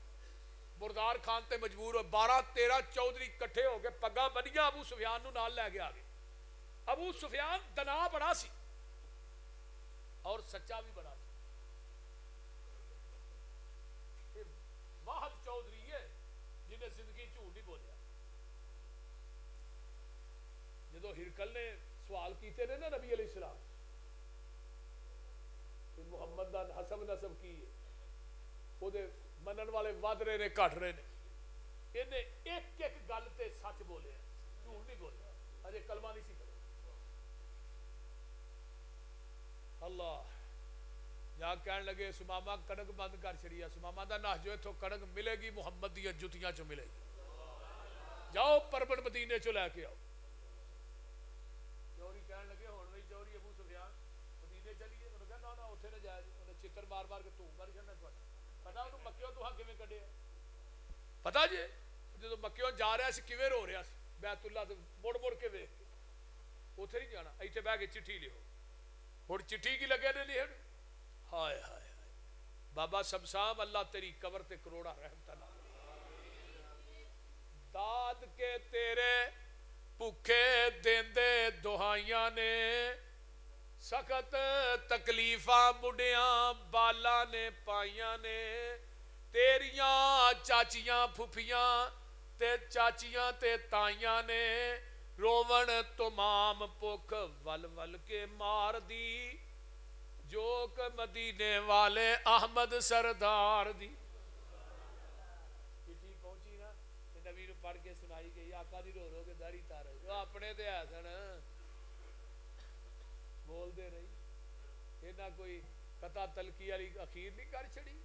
مردار خان تے مجبور ہو 12-13 چودھری کٹھے ہو گئے پگاں بنیاں ابو سفیان نو نال لے کے آ گئے ابو سفیان دنا بڑا سی اور سچا بھی بڑا سی واحد چودھری ہے جنہیں زندگی جھوٹ نہیں بولیا جدو ہرکل نے سوال کیتے نے نا نبی علیہ السلام کہ محمد دا حسب نسب کی ہے وہ دے منن والے ود رہے نے کٹ رہے نے انہیں ایک ایک گل تے سچ بولے جھوٹ نہیں بولے اجے کلمہ نہیں سی کرے اللہ جا کہن لگے سماما کنک بند کر چھڑیا سماما دا نہ جو اتھوں کنک ملے گی محمد دی جتیاں چ ملے گی جاؤ پربن مدینے چ لے کے آؤ چوری کہن لگے ہون نہیں چوری ابو سفیان مدینے چلیے انہوں نے کہا نا نا اوتھے نہ جائے انہیں چتر مار مار کے تو کر چھڑنا تھوڑا پتہ انہوں مکیوں تو ہاں کیویں کڈے پتہ جی جدوں مکیوں جا رہا سی کیویں رو رہا سی بیت اللہ تے مڑ مڑ کے ویکھ کے اوتھے نہیں جانا ایتھے بیٹھ کے چٹھی لکھو ہن چٹھی کی لگے نے لکھن ہائے ہائے بابا سمسام اللہ تیری قبر تے کروڑا رحمت نہ داد کے تیرے بھوکے دیندے دہائیاں نے سخت تکلیفاں بڑھیاں بالا نے پائیاں نے تیریاں چاچیاں پھپھیاں تے چاچیاں تے تائیاں نے روون تمام پک ول ول کے مار دی جوک مدینے والے احمد سردار دی چٹھی پہنچی نا نبی نو پڑھ کے سنائی گئی آقا دی رو رو کے داری تارے وہ اپنے تے آسن بول دے رہی یہ نہ کوئی قطع تلقی والی اخیر نہیں کر چھڑی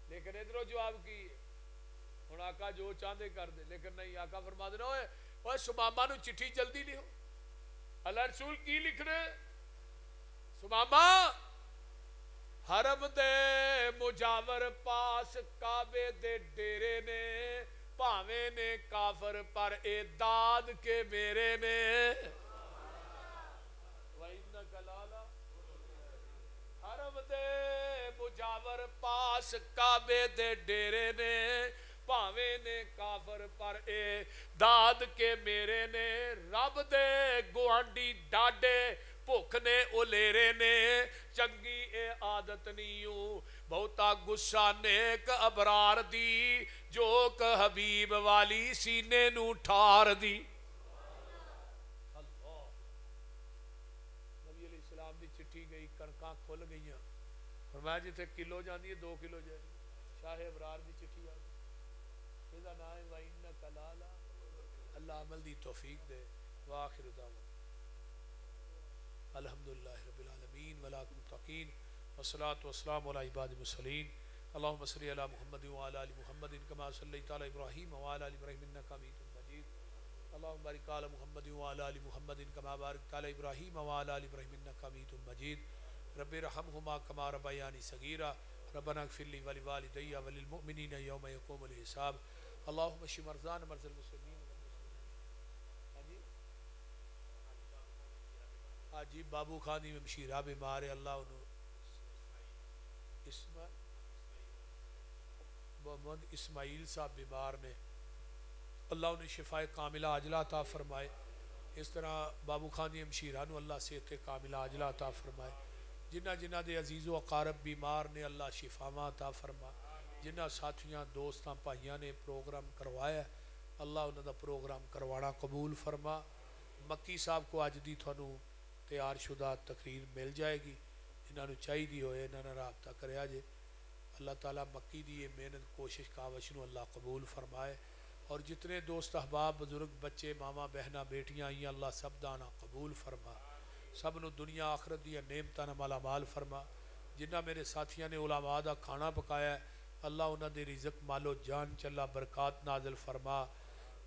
لیکن ادھروں جواب کی ہن آقا جو چاہندے کر دے لیکن نہیں آقا فرما دے اوئے اوئے سماما نو چٹھی جلدی لکھو اللہ رسول کی لکھنے سماما حرم دے مجاور پاس کعبے دے ڈیرے نے پاویں نے کافر پر اے داد کے میرے نے وَإِنَّكَ لَعَلَىٰ حرم دے مجاور پاس کعبے دے ڈیرے نے پاویں نے کافر پر اے داد کے میرے نے رب دے گوانڈی ڈاڈے بھوک نے اولیرے نے چنگی اے عادت نیوں بہتا غصہ نیک ابرار دی جوک حبیب والی سینے نو ٹھار دی اللہ نبی علیہ السلام دی چٹھی گئی کنکاں کھل گئیاں فرمایا جی تھے کلو جاندی ہے 2 کلو جائے شاہ ابرار دی چٹھی آ گئی یہ نام ہے وَإِنَّكَ لَعَلَىٰ اللہ عمل دی توفیق دے وآخر دعوانا الحمدللہ رب العالمین ولاکم تقین والصلاة والسلام علی عباد المرسلین اللہم صلی علی محمد وعلی آل محمد کما صلیت علی ابراہیم وعلی آل ابراہیم انک حمید مجید اللہم بارک علی محمد وعلی آل محمد کما بارکت علی ابراہیم وعلی آل ابراہیم انک حمید مجید رب ارحمہما کما ربیانی صغیرا ربنا اغفر لی ولوالدی وللمؤمنین یوم یقوم الحساب اللہم اشف مرضانا مرضى المسلمین جی بابو خانی میں مشیرہ بیمار ہے اللہ انہوں محمد اسماعیل صاحب بیمار نے اللہ انہیں شفاء کاملہ عاجلہ عطا فرمائے اس طرح بابو خانی مشیرہ نو اللہ صحت کاملہ عاجلہ عطا فرمائے جنہ جنہ دے عزیز و اقارب بیمار نے اللہ شفاء عطا فرما جنہ ساتھیاں دوستاں بھائیاں نے پروگرام کروایا ہے اللہ انہوں دا پروگرام کروانا قبول فرما۔ مکی صاحب کو اج دی تھانوں تیار شدہ تقریر مل جائے گی، انہوں چاہیے ہوئے انہوں نے رابطہ کریا جے۔ اللہ تعالیٰ مکی دی یہ محنت کوشش کاوش نو اللہ قبول فرمائے، اور جتنے دوست احباب بزرگ بچے ماما بہنہ بیٹیاں آئیں اللہ سب دانا قبول فرما، سب نو دنیا آخرت دیا نعمتاں مالا مال فرما۔ جنہ میرے ساتھیاں نے علماء دا کھانا پکایا ہے اللہ انہاں دے رزق مالو جان چلا برکات نازل فرما۔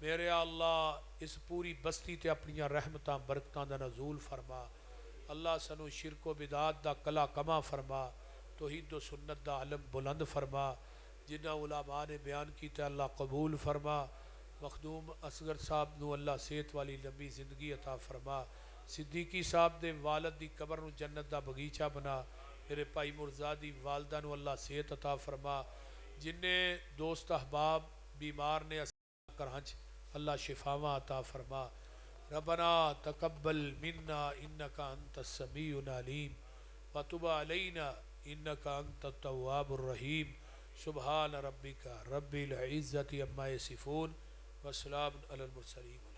میرے اللہ اس پوری بستی تے اپنی رحمتاں برکتاں دا نزول فرما۔ اللہ سنو شرک و بدعات دا کلا کما فرما، توحید و سنت دا علم بلند فرما۔ جنہ علماء نے بیان کیتا اللہ قبول فرما۔ مخدوم اصغر صاحب نو اللہ صحت والی لمبی زندگی عطا فرما۔ صدیقی صاحب دے والد دی قبر نو جنت دا بغیچہ بنا۔ میرے بھائی مرزا دی والدہ نو اللہ صحت عطا فرما۔ جننے دوست احباب بیمار نے کرانچ اللہ شفاواں عطا فرما۔ ربنا تقبل منا انک انت السمیع العلیم وتب علینا انک انت التواب الرحیم۔ سبحان ربک رب العزت عما یصفون وسلام علی المرسلین۔